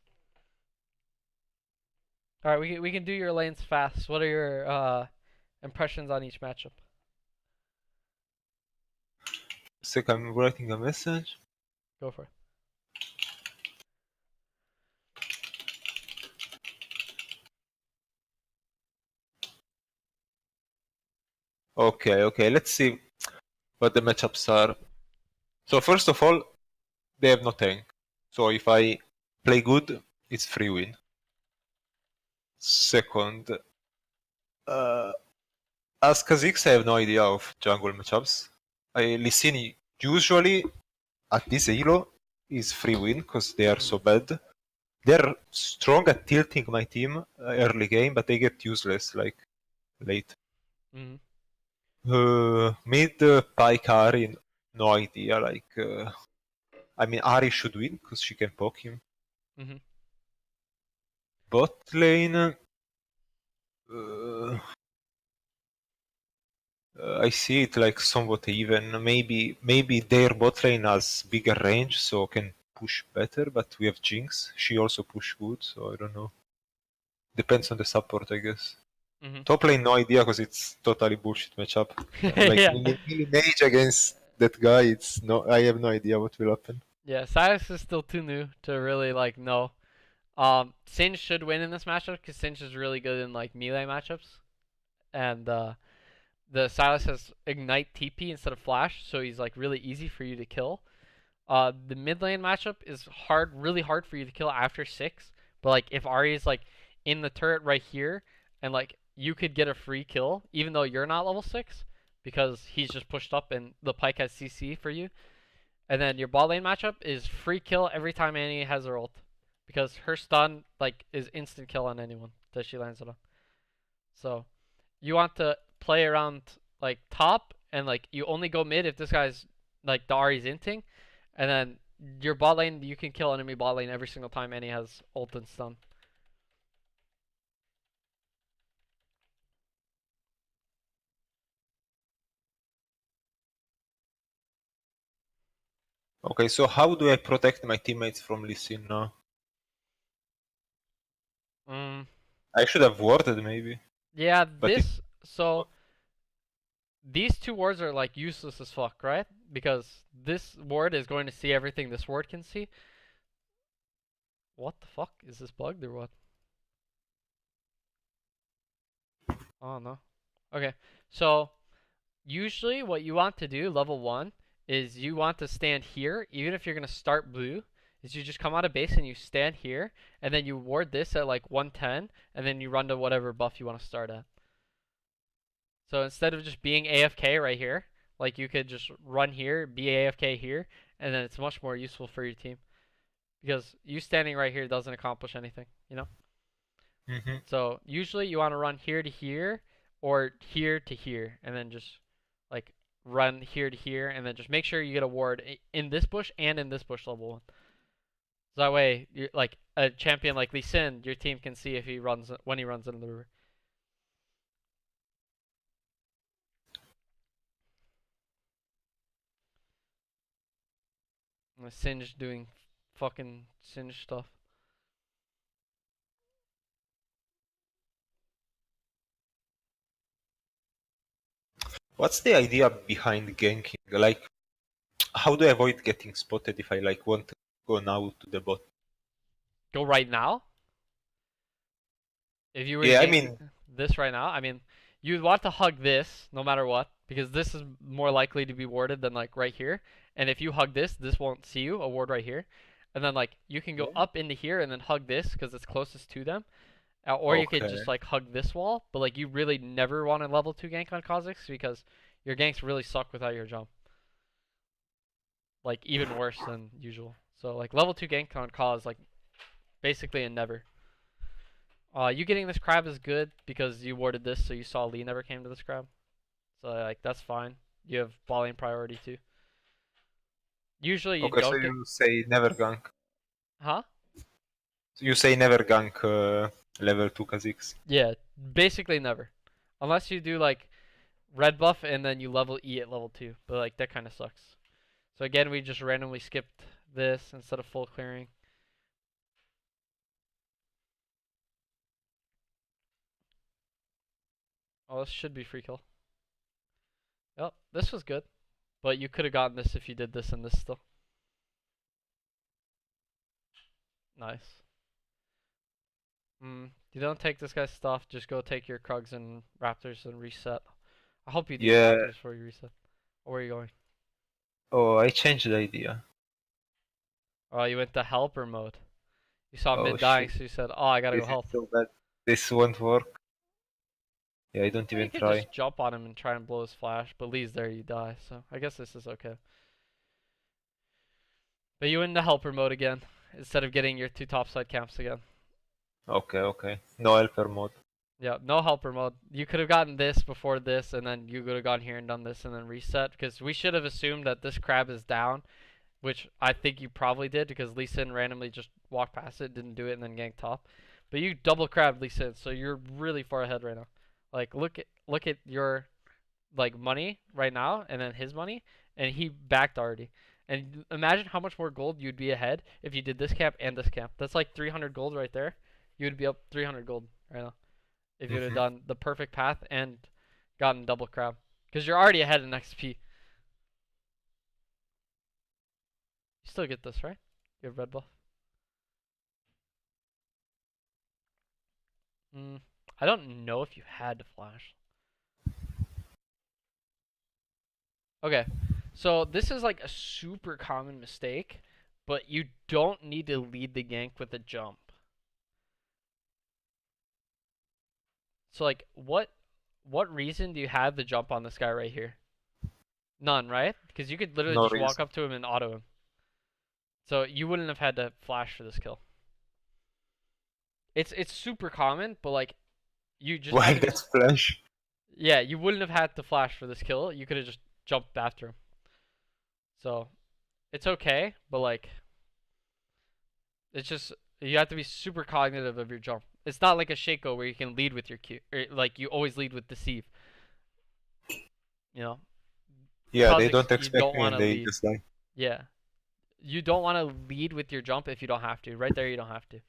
All right, we can do your lanes fast. What are your impressions on each matchup? So I'm writing a message. Go for it. Okay. Let's see what the matchups are. So first of all, they have no tank. So if I play good, it's free win. Second, uh, as Kha'Zix, I have no idea of jungle matchups. Lee Sin usually at this elo is free win because they are so bad. They're strong at tilting my team early game, but they get useless like late. Mm-hmm. Mid Pike Ari, no idea. I mean, Ari should win because she can poke him. Mm-hmm. Bot lane, uh, I see it like somewhat even. Maybe their bot lane has bigger range, so can push better. But we have Jinx. She also push good, so I don't know. Depends on the support, I guess. Mm-hmm. Top lane, no idea because it's totally bullshit matchup. Like Yeah. melee mage against that guy, it's no. I have no idea what will happen. Yeah, Silas is still too new to really know. Singe should win in this matchup because Singe is really good in like melee matchups, and the Silas has Ignite TP instead of Flash, so he's like really easy for you to kill. The mid lane matchup is really hard for you to kill after 6. But like if Ari is like in the turret right here, and like you could get a free kill even though you're not level 6 because he's just pushed up and the Pyke has CC for you. And then your bot lane matchup is free kill every time Annie has her ult, because her stun like is instant kill on anyone that she lands it on. So you want to play around like top, and like you only go mid if this guy's like the Ari's inting, and then your bot lane you can kill enemy bot lane every single time Annie has ult and stun. Okay, so how do I protect my teammates from Lee Sin now? Mm, I should have warded maybe, yeah, but it, these two wards are like useless as fuck, right? Because this ward is going to see everything this ward can see. What the fuck? Is this bugged or what? Oh no. Okay, so usually what you want to do, level 1, is you want to stand here, even if you're going to start blue, is you just come out of base and you stand here, and then you ward this at like 110, and then you run to whatever buff you want to start at. So instead of just being AFK right here, like you could just run here, be AFK here, and then it's much more useful for your team. Because you standing right here doesn't accomplish anything, you know? Mhm. So usually you want to run here to here or here to here, and then just like run here to here, and then just make sure you get a ward in this bush and in this bush level 1. So that way, you're like a champion like Lee Sin, your team can see if he runs when he runs into the river. And Singe doing fucking Singe stuff. What's the idea behind ganking? Like, how do I avoid getting spotted if I like want to go now to the bot? Go right now. If you were to Yeah, I gank mean, this right now, I mean, you'd want to hug this no matter what, because this is more likely to be warded than like right here. And if you hug this, this won't see you, a ward right here. And then like you can go yeah. up into here and then hug this because it's closest to them. Or you could Okay. just like hug this wall, but like you really never want to level 2 gank on Kha'Zix because your ganks really suck without your jump. Like even worse than usual. So like level 2 gank on Kha'Zix is like basically a never. You getting this crab is good because you warded this, so you saw Lee never came to this crab. So like that's fine. You have ball lane priority too. Usually you Okay, so don't get, you say never gank. huh? You say never gank level 2 Kha'Zix. Yeah, basically never, unless you do like red buff and then you level E at level 2. But like that kind of sucks. So again, we just randomly skipped this instead of full clearing. Oh, this should be free kill. Yep, this was good. But you could have gotten this if you did this and this still. Nice. You don't take this guy's stuff, just go take your Krugs and Raptors and reset. I hope you do Yeah. Raptors before you reset. Or where are you going? Oh, I changed the idea. Oh, you went to helper mode. You saw Oh mid dying, shit. so you said, oh, I gotta go This is help. so bad. This won't work. Yeah, I don't Or you even could try. just jump on him and try and blow his flash, but Lee's there, you die, so I guess this is okay. But you went into helper mode again, instead of getting your 2 topside camps again. Okay, okay. No helper mode. Yeah, no helper mode. You could have gotten this before this, and then you could have gone here and done this and then reset, because we should have assumed that this crab is down, which I think you probably did, because Lee Sin randomly just walked past it, didn't do it, and then ganked top. But you double crabbed Lee Sin, so you're really far ahead right now. Like, look at your like money right now, and then his money, and he backed already. And imagine how much more gold you'd be ahead if you did this camp and this camp. That's like 300 gold right there. You would be up 300 gold right now if you would have done the perfect path and gotten double crab. Because you're already ahead in XP. You still get this, right? You have red buff. I don't know if you had to flash. Okay, so this is like a super common mistake, but you don't need to lead the gank with a jump. So like, what reason do you have the jump on this guy right here? None, right? Because you could literally No just walk reason. up to him and auto him. So you wouldn't have had to flash for this kill. It's super common, but like you just Why had to be. that flash? Yeah, you wouldn't have had to flash for this kill. You could have just jumped after him. So it's okay, but like it's just you have to be super cognitive of your jump. It's not like a Shaco where you can lead with your Q, or like you always lead with deceive. You know, Yeah, they Kha'Zix, don't you expect don't me want and to they lead. just like. Yeah, you don't want to lead with your jump if you don't have to. Right there, you don't have to.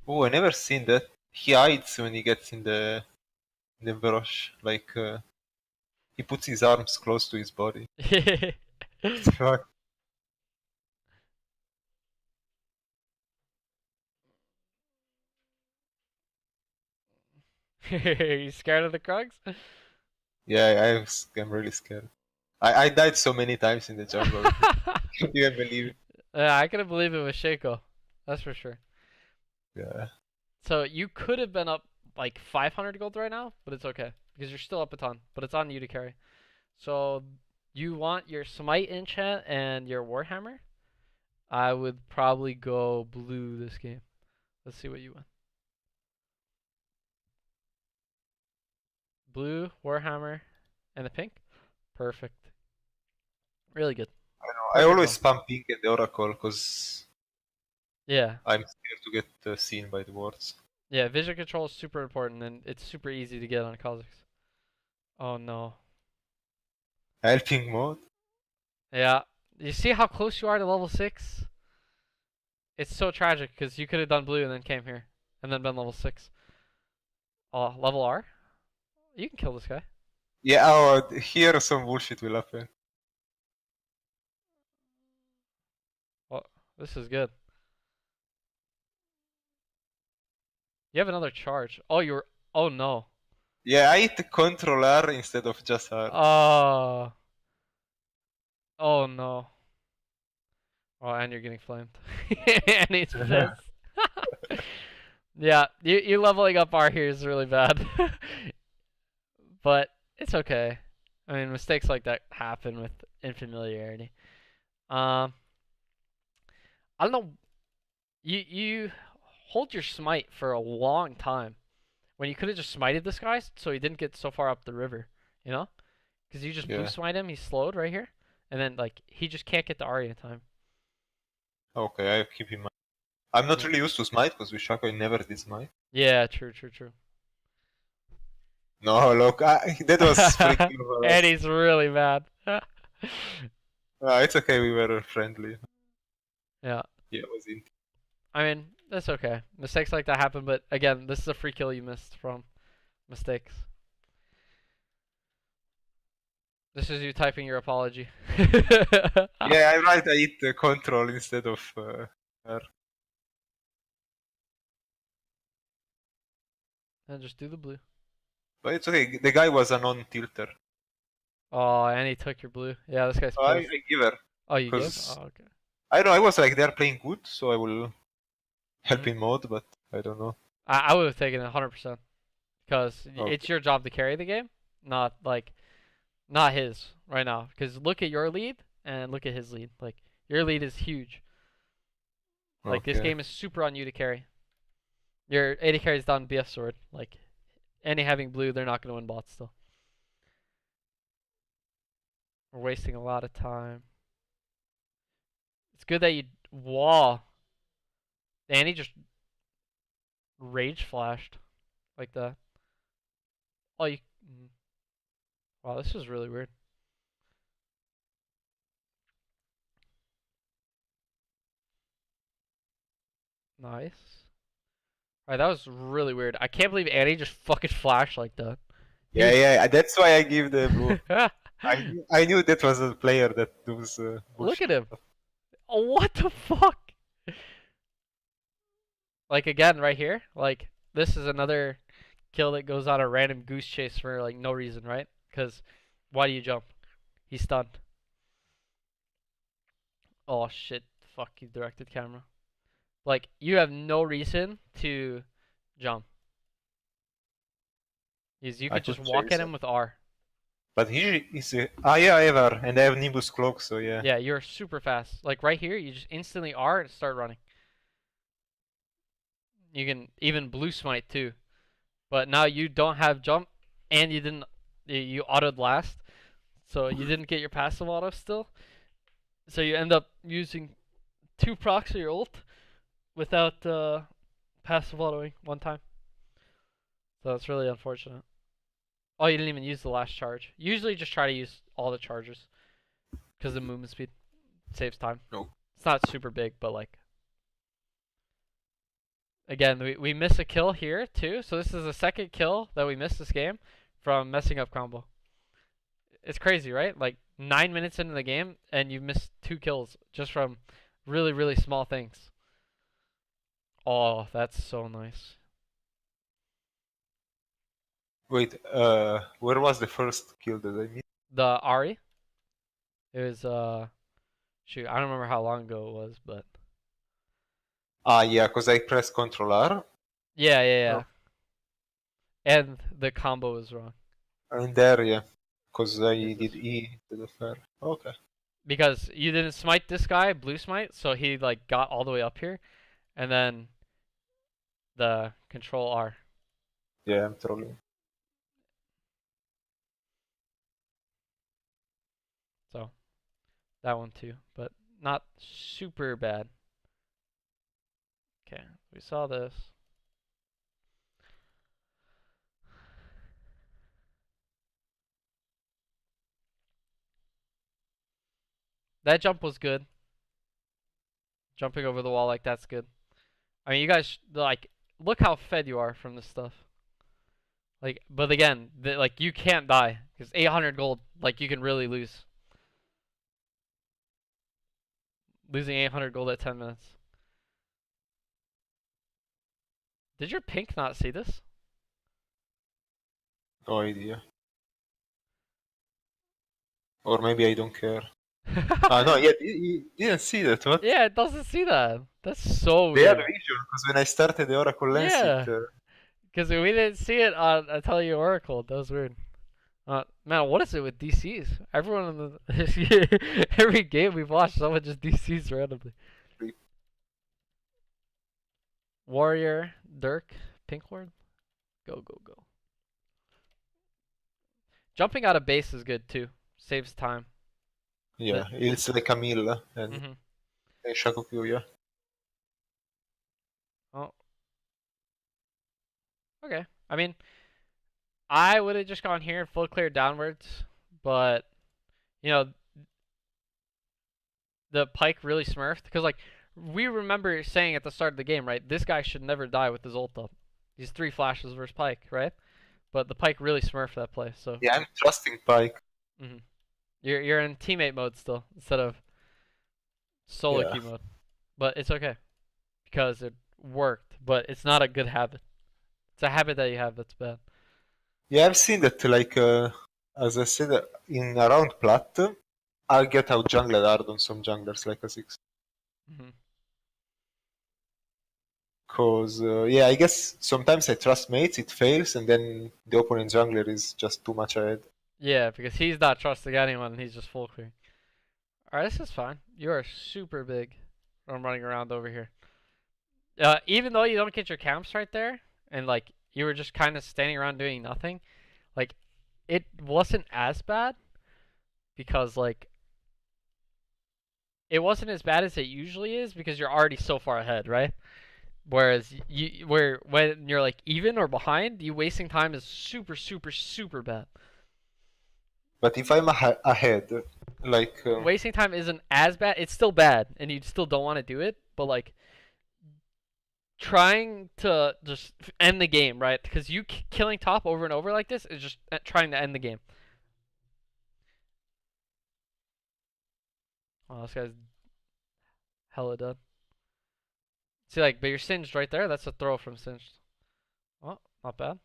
Oh, I never seen that. He hides when he gets in the brush. Like he puts his arms close to his body. Fuck. You scared of the Krugs? Yeah, I'm really scared. I died so many times in the jungle. Can't even believe it. Yeah, I couldn't believe it was Shaco. That's for sure. Yeah. So you could have been up like 500 gold right now, but it's okay because you're still up a ton. But it's on you to carry. So you want your smite enchant and your warhammer? I would probably go blue this game. Let's see what you want. Blue, warhammer, and the pink. Perfect. Really good. I Perfect always one. spam pink in the oracle because Yeah. I'm scared to get seen by the wards. Yeah, vision control is super important and it's super easy to get on Kha'Zix. Oh no. Helping mode? Yeah. You see how close you are to level 6? It's so tragic because you could have done blue and then came here and then been level 6. Oh, level R? You can kill this guy. Yeah, oh, here some bullshit will happen. Oh, this is good. You have another charge. Oh, you're. Oh no. Yeah, I hit Control R instead of just R. Oh. Oh no. Oh, and you're getting flamed. And he's pissed. Yeah, you leveling up R here is really bad. But it's okay. I mean, mistakes like that happen with infamiliarity. Um, I don't know. You hold your smite for a long time when you could have just smited this guy so he didn't get so far up the river. You know? Because you just blue Yeah. smite him, he's slowed right here, and then like he just can't get the Arya in time. Okay, I keep in mind. I'm not Yeah. really used to smite because with Shaco I never did smite. Yeah, true, true, true. No, look, that was freaking over. And he's really mad. It's okay, we were friendly. Yeah. Yeah, it was in. I mean, that's okay. Mistakes like that happen, but again, this is a free kill you missed from mistakes. This is you typing your apology. Yeah, I'm right, I hit the control instead of R. And just do the blue. But it's okay, the guy was a non-tilter. Oh, and he took your blue. Yeah, this guy's So I pissed. give her. Oh, you gave? Because, Oh, okay. I don't know, I was like, they're playing good, so I will help Mhm. in mode, but I don't know. I would have taken it 100% because Okay. it's your job to carry the game, not like not his right now. Because look at your lead and look at his lead. Like your lead is huge. Like this Okay. game is super on you to carry. Your AD carries down BF sword. Like any having blue, they're not gonna win bots still. We're wasting a lot of time. It's good that you wall. Danny just rage flashed like that. Oh, you. Wow, this is really weird. Nice. Alright, that was really weird. I can't believe Annie just fucking flashed like that. He Yeah, was. yeah, that's why I give the blue. I knew that was a player that was Look bullshit. at him. Oh, what the fuck? Like again, right here. Like this is another kill that goes on a random goose chase for like no reason, right? Because why do you jump? He's stunned. Oh shit! Fuck you, directed camera. Like you have no reason to jump. You I could just could walk at chase him him. with R. But he is yeah, I have R, and I have Nimbus Cloak, so yeah. Yeah, you're super fast. Like right here, you just instantly R and start running. You can even blue smite too. But now you don't have jump, and you didn't. You autoed last, so you didn't get your passive auto still. So you end up using 2 procs of your ult without passive autoing one time. So that's really unfortunate. Oh, you didn't even use the last charge. Usually just try to use all the charges because the movement speed saves time. No. It's not super big, but like again, we miss a kill here too. So this is the second kill that we missed this game from messing up combo. It's crazy, right? Like 9 minutes into the game and you missed 2 kills just from really, really small things. Oh, that's so nice. Wait, where was the first kill that I missed? The Ari, it was shoot, I don't remember how long ago it was, but Ah, yeah, because I pressed Control R. yeah, yeah, yeah. Oh. And the combo was wrong. And there, yeah. Because I Is did this E to the fair. Okay. because you didn't smite this guy, blue smite, so he like got all the way up here, and then the control R. Yeah, I'm trolling. So that one too, but not super bad. Okay, we saw this. That jump was good. Jumping over the wall like that's good. I mean, you guys like look how fed you are from this stuff. Like, but again, like you can't die because 800 gold. Like you can really lose. Losing 800 gold at 10 minutes. Did your pink not see this? No idea. Or maybe I don't care. Ah, no, yeah, you didn't see that, what? Yeah, it doesn't see that. That's so They had weird. vision, because when I started the Oracle lens, it... Yeah, because we didn't see it on I tell you Oracle. That was weird. Man, what is it with DCs? Everyone in the every game we've watched, someone just DCs randomly. Warrior, Dirk, Pink Ward, go go go. Jumping out of base is good too. Saves time. Yeah, it's like Camilla and Mhm. Shakuku, yeah. Oh, okay. I mean, I would have just gone here and full clear downwards, but you know, the Pike really smurfed because like we remember saying at the start of the game, right? This guy should never die with his ult up. These 3 flashes versus Pike, right? But the Pike really smurfed that play. So Yeah, I'm trusting Pike. mhm. You're in teammate mode still instead of solo Yeah. queue mode, but it's okay because it worked. But it's not a good habit. It's a habit that you have that's bad. Yeah, I've seen that, like, as I said, in around Plat, I'll get out jungle hard on some junglers like Kha'Zix. Mhm. Because, yeah, I guess sometimes I trust mates, it fails, and then the opponent jungler is just too much ahead. Yeah, because he's not trusting anyone and he's just full clear. Alright, this is fine. You are super big. I'm running around over here. Even though you don't get your camps right there, and like you were just kind of standing around doing nothing, like it wasn't as bad because like it wasn't as bad as it usually is because you're already so far ahead, right? Whereas when you're like even or behind, you wasting time is super super super bad. But if I'm ahead, like, Wasting time isn't as bad. It's still bad, and you still don't want to do it. But like trying to just end the game, right? Because you killing top over and over like this is just trying to end the game. Oh, this guy's hella dead. See, like, but you're singed right there. That's a throw from singed. Oh, not bad.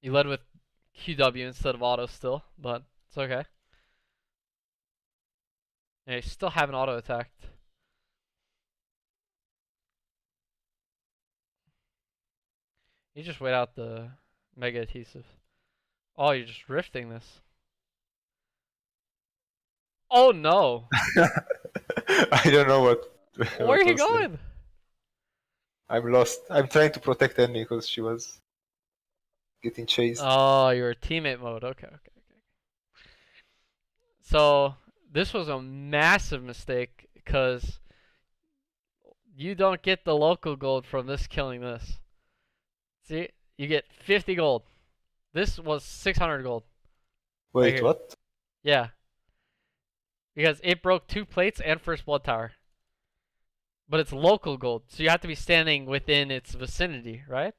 You led with QW instead of auto still, but it's okay. Yeah, you still haven't auto attacked. You just wait out the mega adhesive. Oh, you're just rifting this. Oh no! I don't know what Where are you was that. going? I'm lost. I'm trying to protect Annie because she was getting chased. Oh, you're teammate mode. Okay, okay. So this was a massive mistake because you don't get the local gold from this killing this. See, you get 50 gold. This was 600 gold right Wait, here. what? Yeah, because it broke 2 plates and first blood tower. But it's local gold, so you have to be standing within its vicinity, right?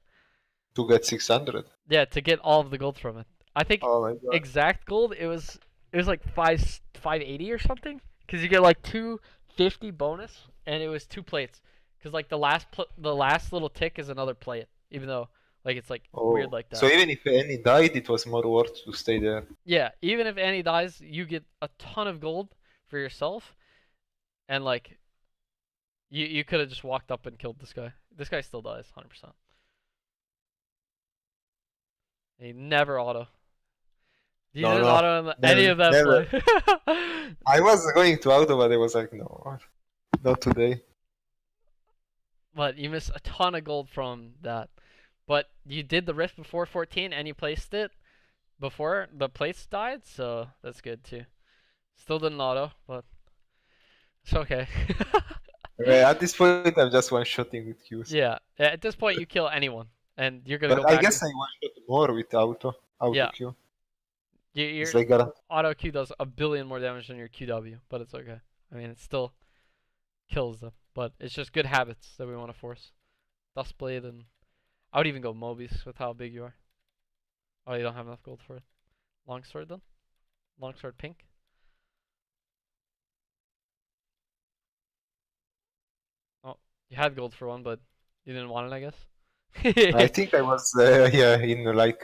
To get 600? Yeah, to get all of the gold from it. I think Oh my god. exact gold it was like 580 or something because you get like 250 bonus and it was 2 plates because like the last little tick is another plate even though like it's like weird Oh. like So that. even if Annie died, it was more worth to stay there. Yeah, even if Annie dies, you get a ton of gold for yourself and like you could have just walked up and killed this guy. This guy still dies 100%. He never auto. You No, didn't no. auto any Never, of that never. play. I was going to auto, but I was like, no, not today. But you missed a ton of gold from that. But you did the rift before 14 and you placed it before the plates died, so that's good too. Still didn't auto, but it's okay. At this point, I'm just one-shotting with Qs. Yeah, at this point you kill anyone and you're gonna go But I back. guess I one-shot more with auto Yeah, Q. your It's like guaranteed. auto Q does a billion more damage than your QW, but it's okay. I mean, it still kills them, but it's just good habits that we want to force. Dustblade and I would even go Mobius with how big you are. Oh, you don't have enough gold for it. Longsword then? Longsword pink? Oh, you had gold for one, but you didn't want it, I I guess. think I was, yeah, in like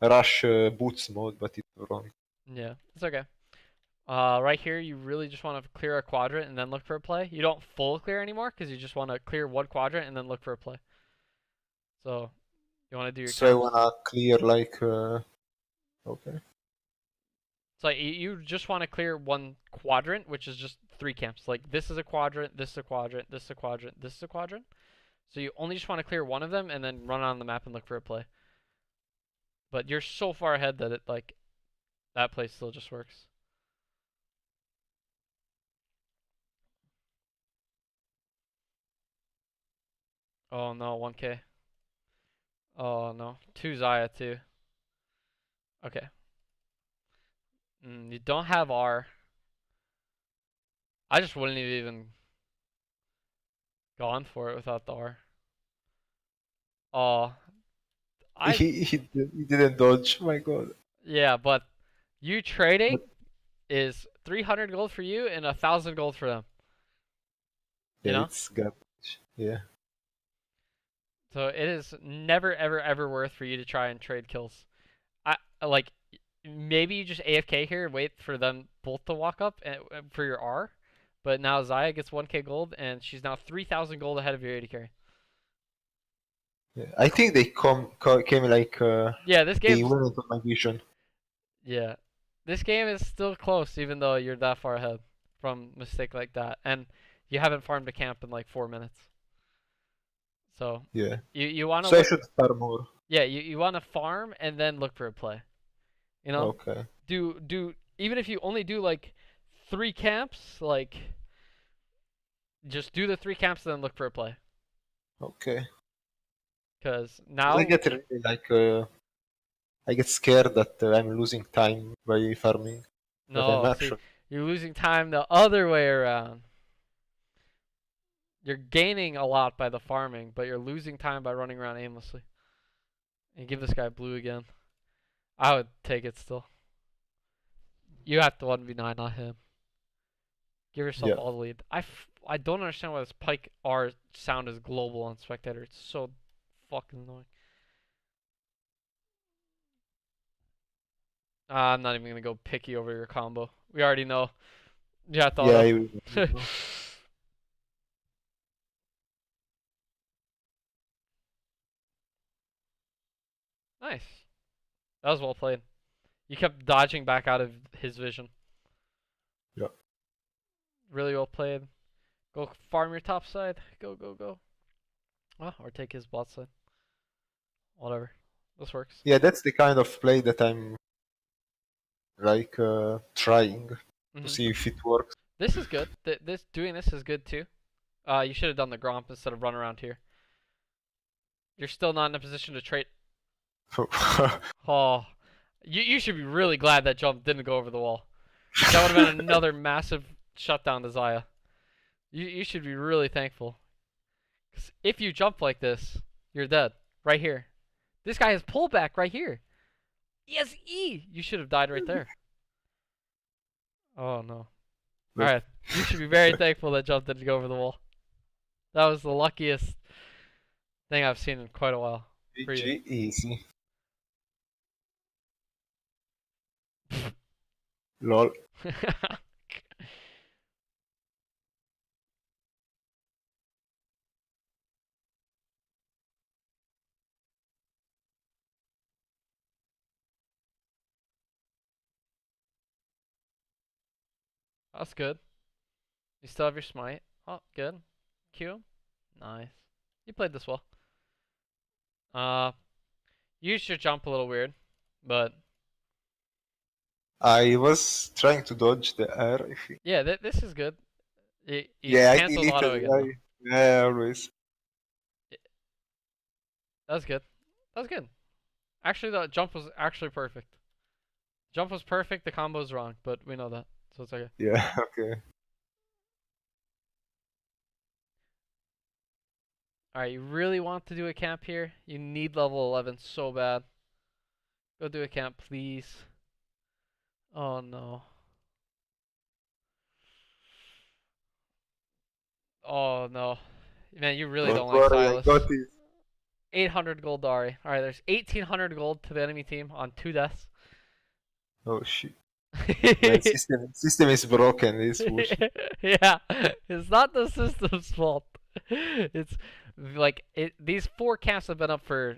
rush boots mode, but it's wrong. Yeah, it's okay. Right here, you really just want to clear a quadrant and then look for a play. You don't full clear anymore because you just want to clear one quadrant and then look for a play. So you want to do your So I camps. wanna clear like okay. So you just want to clear one quadrant, which is just 3 camps. Like this is a quadrant, this is a quadrant, this is a quadrant, this is a quadrant. So you only just want to clear one of them and then run on the map and look for a play. But you're so far ahead that it like that play still just works. Oh no, 1K. Oh no, 2 Zaya too. Okay. You don't have R. I just wouldn't have even gone for it without the R. Oh, I He didn't dodge. My God. yeah, but you trading But is 300 gold for you and 1,000 gold for them. yeah, You know, it's garbage. Yeah. so it is never ever ever worth for you to try and trade kills. I like maybe you just AFK here, wait for them both to walk up and, for your R. But now Zaya gets 1K gold and she's now 3,000 gold ahead of your AD carry. Yeah. I think they came like Yeah, this they game's went into my vision. yeah, this game is still close even though you're that far ahead from mistake like that, and you haven't farmed a camp in like 4 minutes. So Yeah. you want to So I look, should farm more. yeah, you want to farm and then look for a play. You know, Okay. do even if you only do like 3 camps, like just do the 3 camps and then look for a play. Okay. Cause I now, get really like I get scared that I'm losing time by farming, but I'm no, see, actually you're losing time the other way around. You're gaining a lot by the farming, but you're losing time by running around aimlessly. And give this guy blue again. I would take it still. You have to 1v9, not him. Give yourself yeah. all the lead. I don't understand why this Pike R sound is global on Spectator. It's so fucking annoying. I'm not even gonna go picky over your combo. We already know. Yeah, Yeah, auto. I know. Nice. That was well played. You kept dodging back out of his vision. Yeah. Really well played. Go farm your top side. Go, go, go. Oh, or take his bot side. Whatever. This works. Yeah, that's the kind of play that I'm like trying to hmm see if it works. This is good. Doing this is good too. You should have done the Gromp instead of run around here. You're still not in a position to trade. Oh, you should be really glad that jump didn't go over the wall. That would have been another massive shutdown to Zaya. You should be really thankful. Because if you jump like this, you're dead. Right here. This guy has pullback right here. He has E. You should have died right there. Oh no. Alright. You should be very thankful that jump didn't go over the wall. That was the luckiest thing I've seen in quite a while for you. GG easy. Lol. That's good. You still have your smite. Oh, good. Q. Nice. You played this well. Uh, you used your jump a little weird, but I was trying to dodge the air. I think. yeah, this is good. You Yeah, I canceled auto deleted. again though. Yeah, always. That was good. That was good. Actually, the jump was actually perfect. Jump was perfect. The combo was wrong, but we know that, so it's okay. Yeah. Okay. All right, you really want to do a camp here? You need level 11 so bad. Go do a camp, please. Oh no. Oh no. Man, you really don't Don't like worry, I got Silas. it. 800 gold to Ari. Alright, there's 1800 gold to the enemy team on 2 deaths. Oh shit. Man, system is broken. It's bullshit. Yeah, it's not the system's fault. It's like these 4 camps have been up for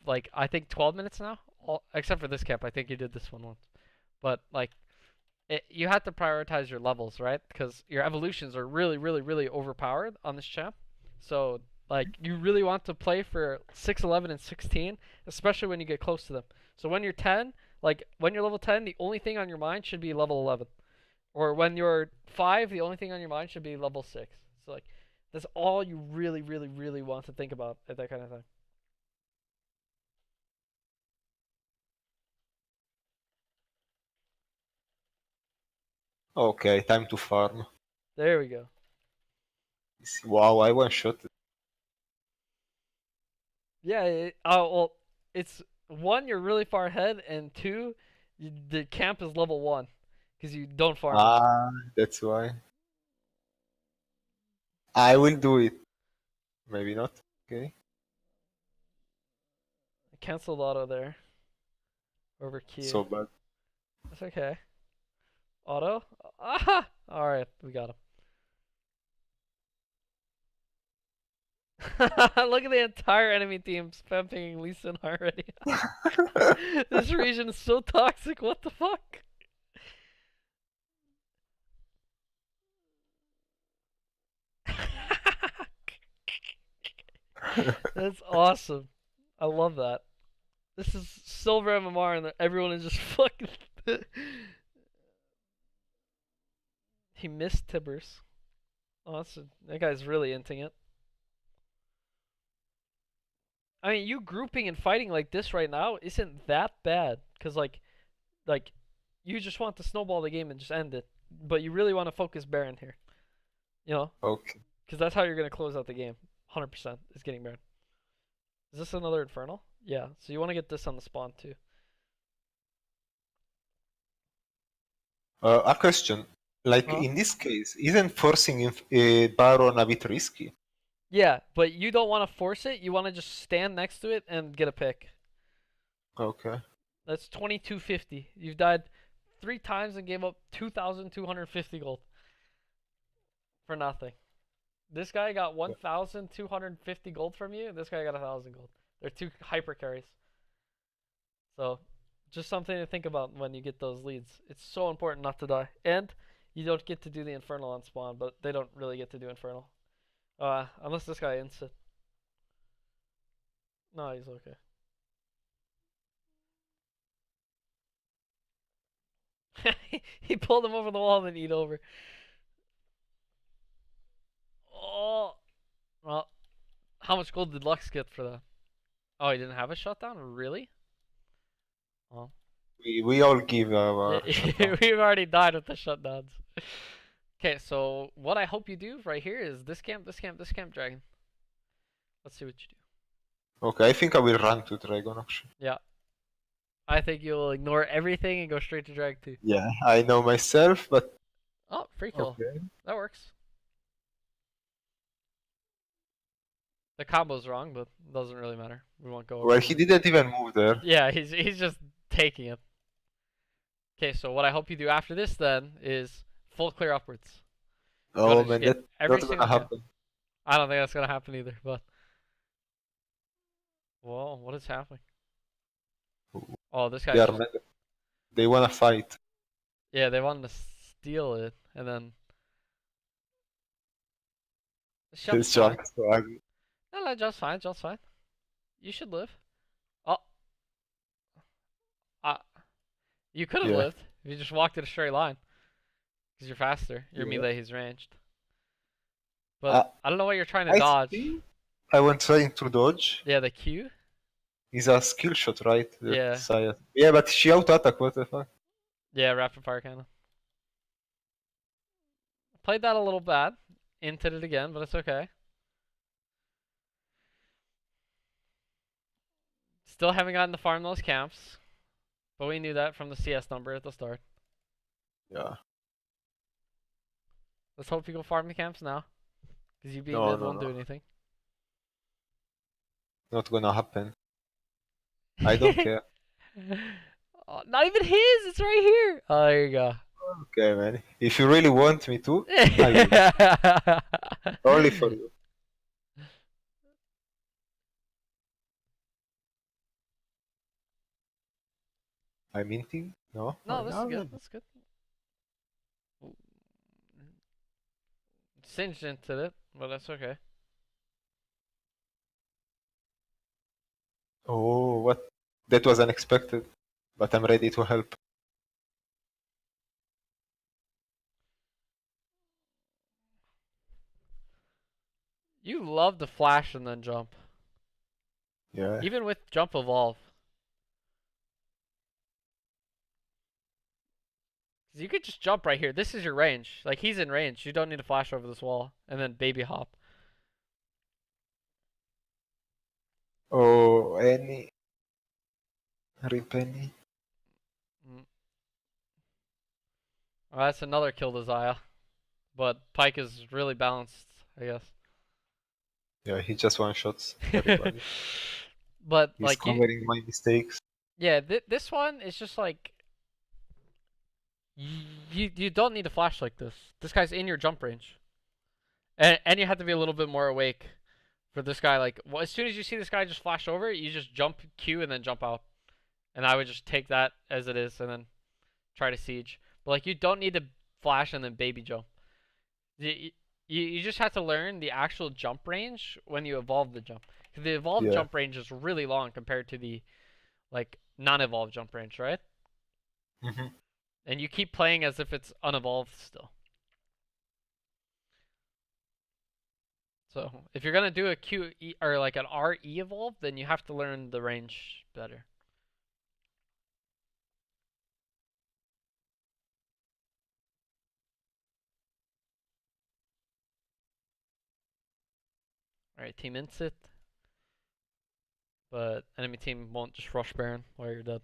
like I think 12 minutes now, except for this camp. I think you did this one once, but like you have to prioritize your levels, right? Because your evolutions are really, really, really overpowered on this champ. So like you really want to play for 6, 11, and 16, especially when you get close to them. So when you're 10, like when you're level 10, the only thing on your mind should be level 11. Or when you're 5, the only thing on your mind should be level 6. So like that's all you really, really, really want to think about at that kind of time. Okay, time to farm. There we go. Wow, I one shot. Yeah. Oh well, it's 1, you're really far ahead, and 2, the camp is level 1 because you don't farm it. Ah, that's why. I will do it. Maybe not. Okay. Canceled auto there over Q. So bad. That's okay. Auto. Ah! All right, we got him. Look at the entire enemy team spam pinging Lee Sin already. This region is so toxic. What the fuck? That's awesome. I love that. This is silver MMR and everyone is just fucking. He missed Tibbers. Oh, that guy's really inting it. I mean, you grouping and fighting like this right now isn't that bad, cause like, you just want to snowball the game and just end it, but you really want to focus Baron here, you know, Okay. cause that's how you're gonna close out the game. 100% is getting Baron. Is this another Infernal? Yeah. So you want to get this on the spawn too. A question. Like Huh? in this case, isn't forcing Baron a bit risky? Yeah, but you don't want to force it. You want to just stand next to it and get a pick. Okay. That's 2250. You've died 3 times and gave up 2,250 gold for nothing. This guy got 1,250 gold from you. This guy got 1,000 gold. They're 2 hyper carries. So, just something to think about when you get those leads. It's so important not to die. And you don't get to do the Infernal on spawn, but they don't really get to do Infernal. Unless this guy ints it. No, he's okay. He pulled him over the wall and then eat over. Oh, well, how much gold did Lux get for that? Oh, he didn't have a shutdown? Really? Oh. We all give our shutdown. We've already died with the shutdowns. Okay, so what I hope you do right here is this camp, this camp, this camp, Dragon. Let's see what you do. Okay, I think I will run to Dragon actually. Yeah. I think you'll ignore everything and go straight to Drag 2. Yeah, I know myself, but Oh, free kill. okay. That works. The combo's wrong, but it doesn't really matter. We won't go over Well, it. he didn't even move there. Yeah, he's just taking it. Okay, so what I hope you do after this then is full clear upwards. Oh man, that's every not single gonna camp. happen. I don't think that's gonna happen either, but whoa, what is happening? Oh, this They guy's are just... mad. They wanna fight. Yeah, they wanted to steal it, and then His Shut's fine. jump is so ugly. No, just fine, just fine. You should live. Oh, you could have Yeah. lived if you just walked in a straight line. Because you're faster. Your Yeah. melee, he's ranged. But I don't know what you're trying to I dodge. think I went trying to dodge. Yeah, the Q. Is a skill shot, right? Yeah. Saya. Yeah, but she auto-attack, what the fuck? Yeah, rapid fire cannon. Played that a little bad. Inted it again, but it's okay. Still haven't gotten to farm those camps. But we knew that from the CS number at the start. Yeah. Let's hope you go farm the camps now. Because you being No, mid no, won't do no. anything. not gonna happen. I don't care. Oh, not even his. It's right here. Oh, there you go. Okay, man. If you really want me to, I will. Only for you. I'm minting? No? Oh, No, this is no, good. no. That's good. Singed into it, but that's okay. Oh, what? That was unexpected. But I'm ready to help. You love to flash and then jump. Yeah. Even with jump evolve. Cause you could just jump right here. This is your range. Like, he's in range. You don't need to flash over this wall. And then baby hop. Oh, any. Rip any. Mm. Well, that's another kill to Zaya. But Pyke is really balanced, I guess. Yeah, he just one-shots everybody. But, He's like, covering my mistakes. yeah, this one is just like, you don't need to flash like this. This guy's in your jump range. And you have to be a little bit more awake for this guy. Like, well, as soon as you see this guy just flash over, you just jump Q and then jump out. And I would just take that as it is and then try to siege. But, like, you don't need to flash and then baby jump. You just have to learn the actual jump range when you evolve the jump. Because the evolved Yeah. jump range is really long compared to the, like, non-evolved jump range, right? Mm-hmm. And you keep playing as if it's unevolved still. So if you're gonna do a Q or like an RE evolve, then you have to learn the range better. Alright, team insit. But enemy team won't just rush Baron while you're dead.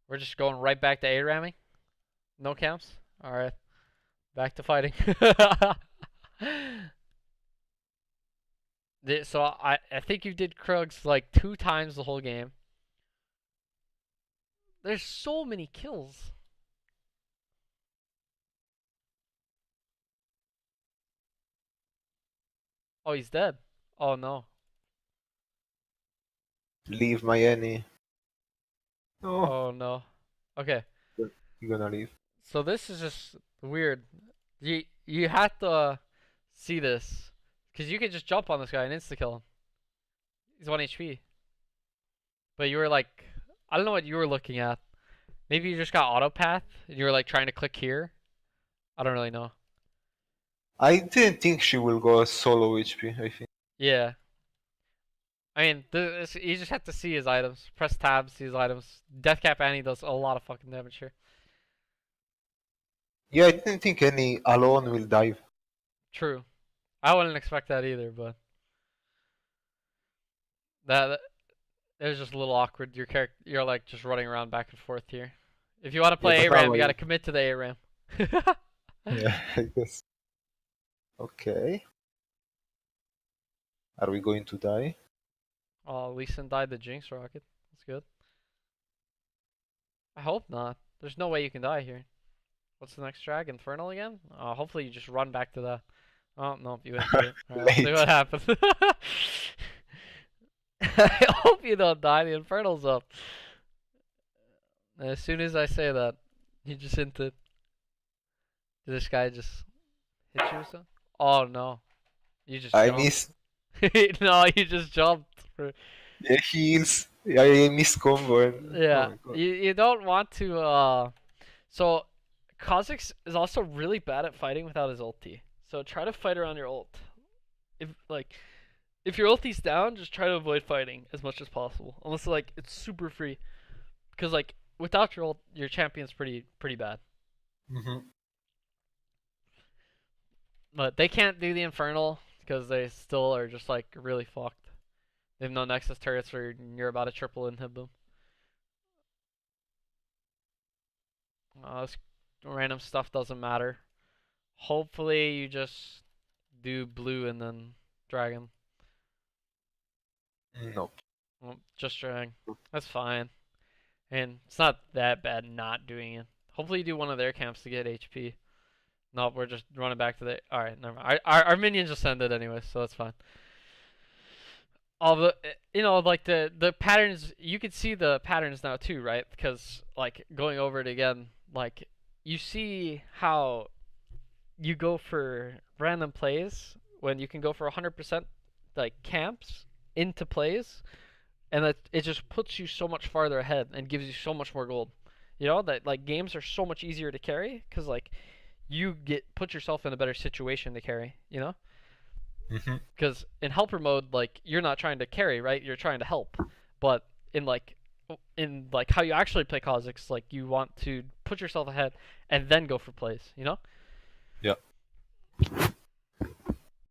We're just going right back to A-ramming. No camps? Alright. Back to fighting. So I think you did Krugs like 2 times the whole game. There's so many kills. Oh, he's dead. Oh no. Leave my any. No. Oh no. Okay. You're gonna leave. So this is just weird. You have to see this because you could just jump on this guy and insta kill him. He's 1 HP. But you were like, I don't know what you were looking at. Maybe you just got auto path and you were like trying to click here. I don't really know. I didn't think she will go solo HP, I think. Yeah. I mean, you just have to see his items. Press tab, see his items. Deathcap Annie does a lot of fucking damage here. Yeah, I didn't think any alone will dive. True. I wouldn't expect that either, but that it was just a little awkward. Your character, you're like just running around back and forth here. If you want to Yeah, play but ARAM, now you gotta commit to the ARAM. Yeah, I guess. Okay. Are we going to die? Oh, Lee Sin died the Jinx rocket. That's good. I hope not. There's no way you can die here. What's the next drag? Infernal again? Hopefully you just run back to the. Oh no, you into it. Alright, let's see Late. what happens. I hope you don't die. The Infernal's up. As soon as I say that, you just into it. Did this guy just hit you or something? Oh no. You just I jumped. missed. No, you just jumped. Yeah, heals. I missed combo and. Oh Yeah. my god. You don't want to so Kha'Zix is also really bad at fighting without his ulti. So try to fight around your ult. If your ulti's down, just try to avoid fighting as much as possible. Unless like it's super free. Because like without your ult, your champion's pretty bad. Mm-hmm. But they can't do the Infernal because they still are just like really fucked. They have no Nexus turrets or you're about to triple inhib them. This random stuff doesn't matter. Hopefully you just do blue and then dragon. Nope. Well, just trying. That's fine. And it's not that bad not doing it. Hopefully you do one of their camps to get HP. No, we're just running back to the. All right, never mind. Our minions just ended anyway, so that's fine. All the like the patterns, you can see the patterns now too, right? Because like going over it again, like you see how you go for random plays when you can go for 100% like camps into plays, and it just puts you so much farther ahead and gives you so much more gold. You know that like games are so much easier to carry because like you put yourself in a better situation to carry. You know. Hmm. Because in helper mode, like you're not trying to carry, right? You're trying to help. But in like how you actually play Kha'Zix, like you want to put yourself ahead and then go for plays, you know? Yeah.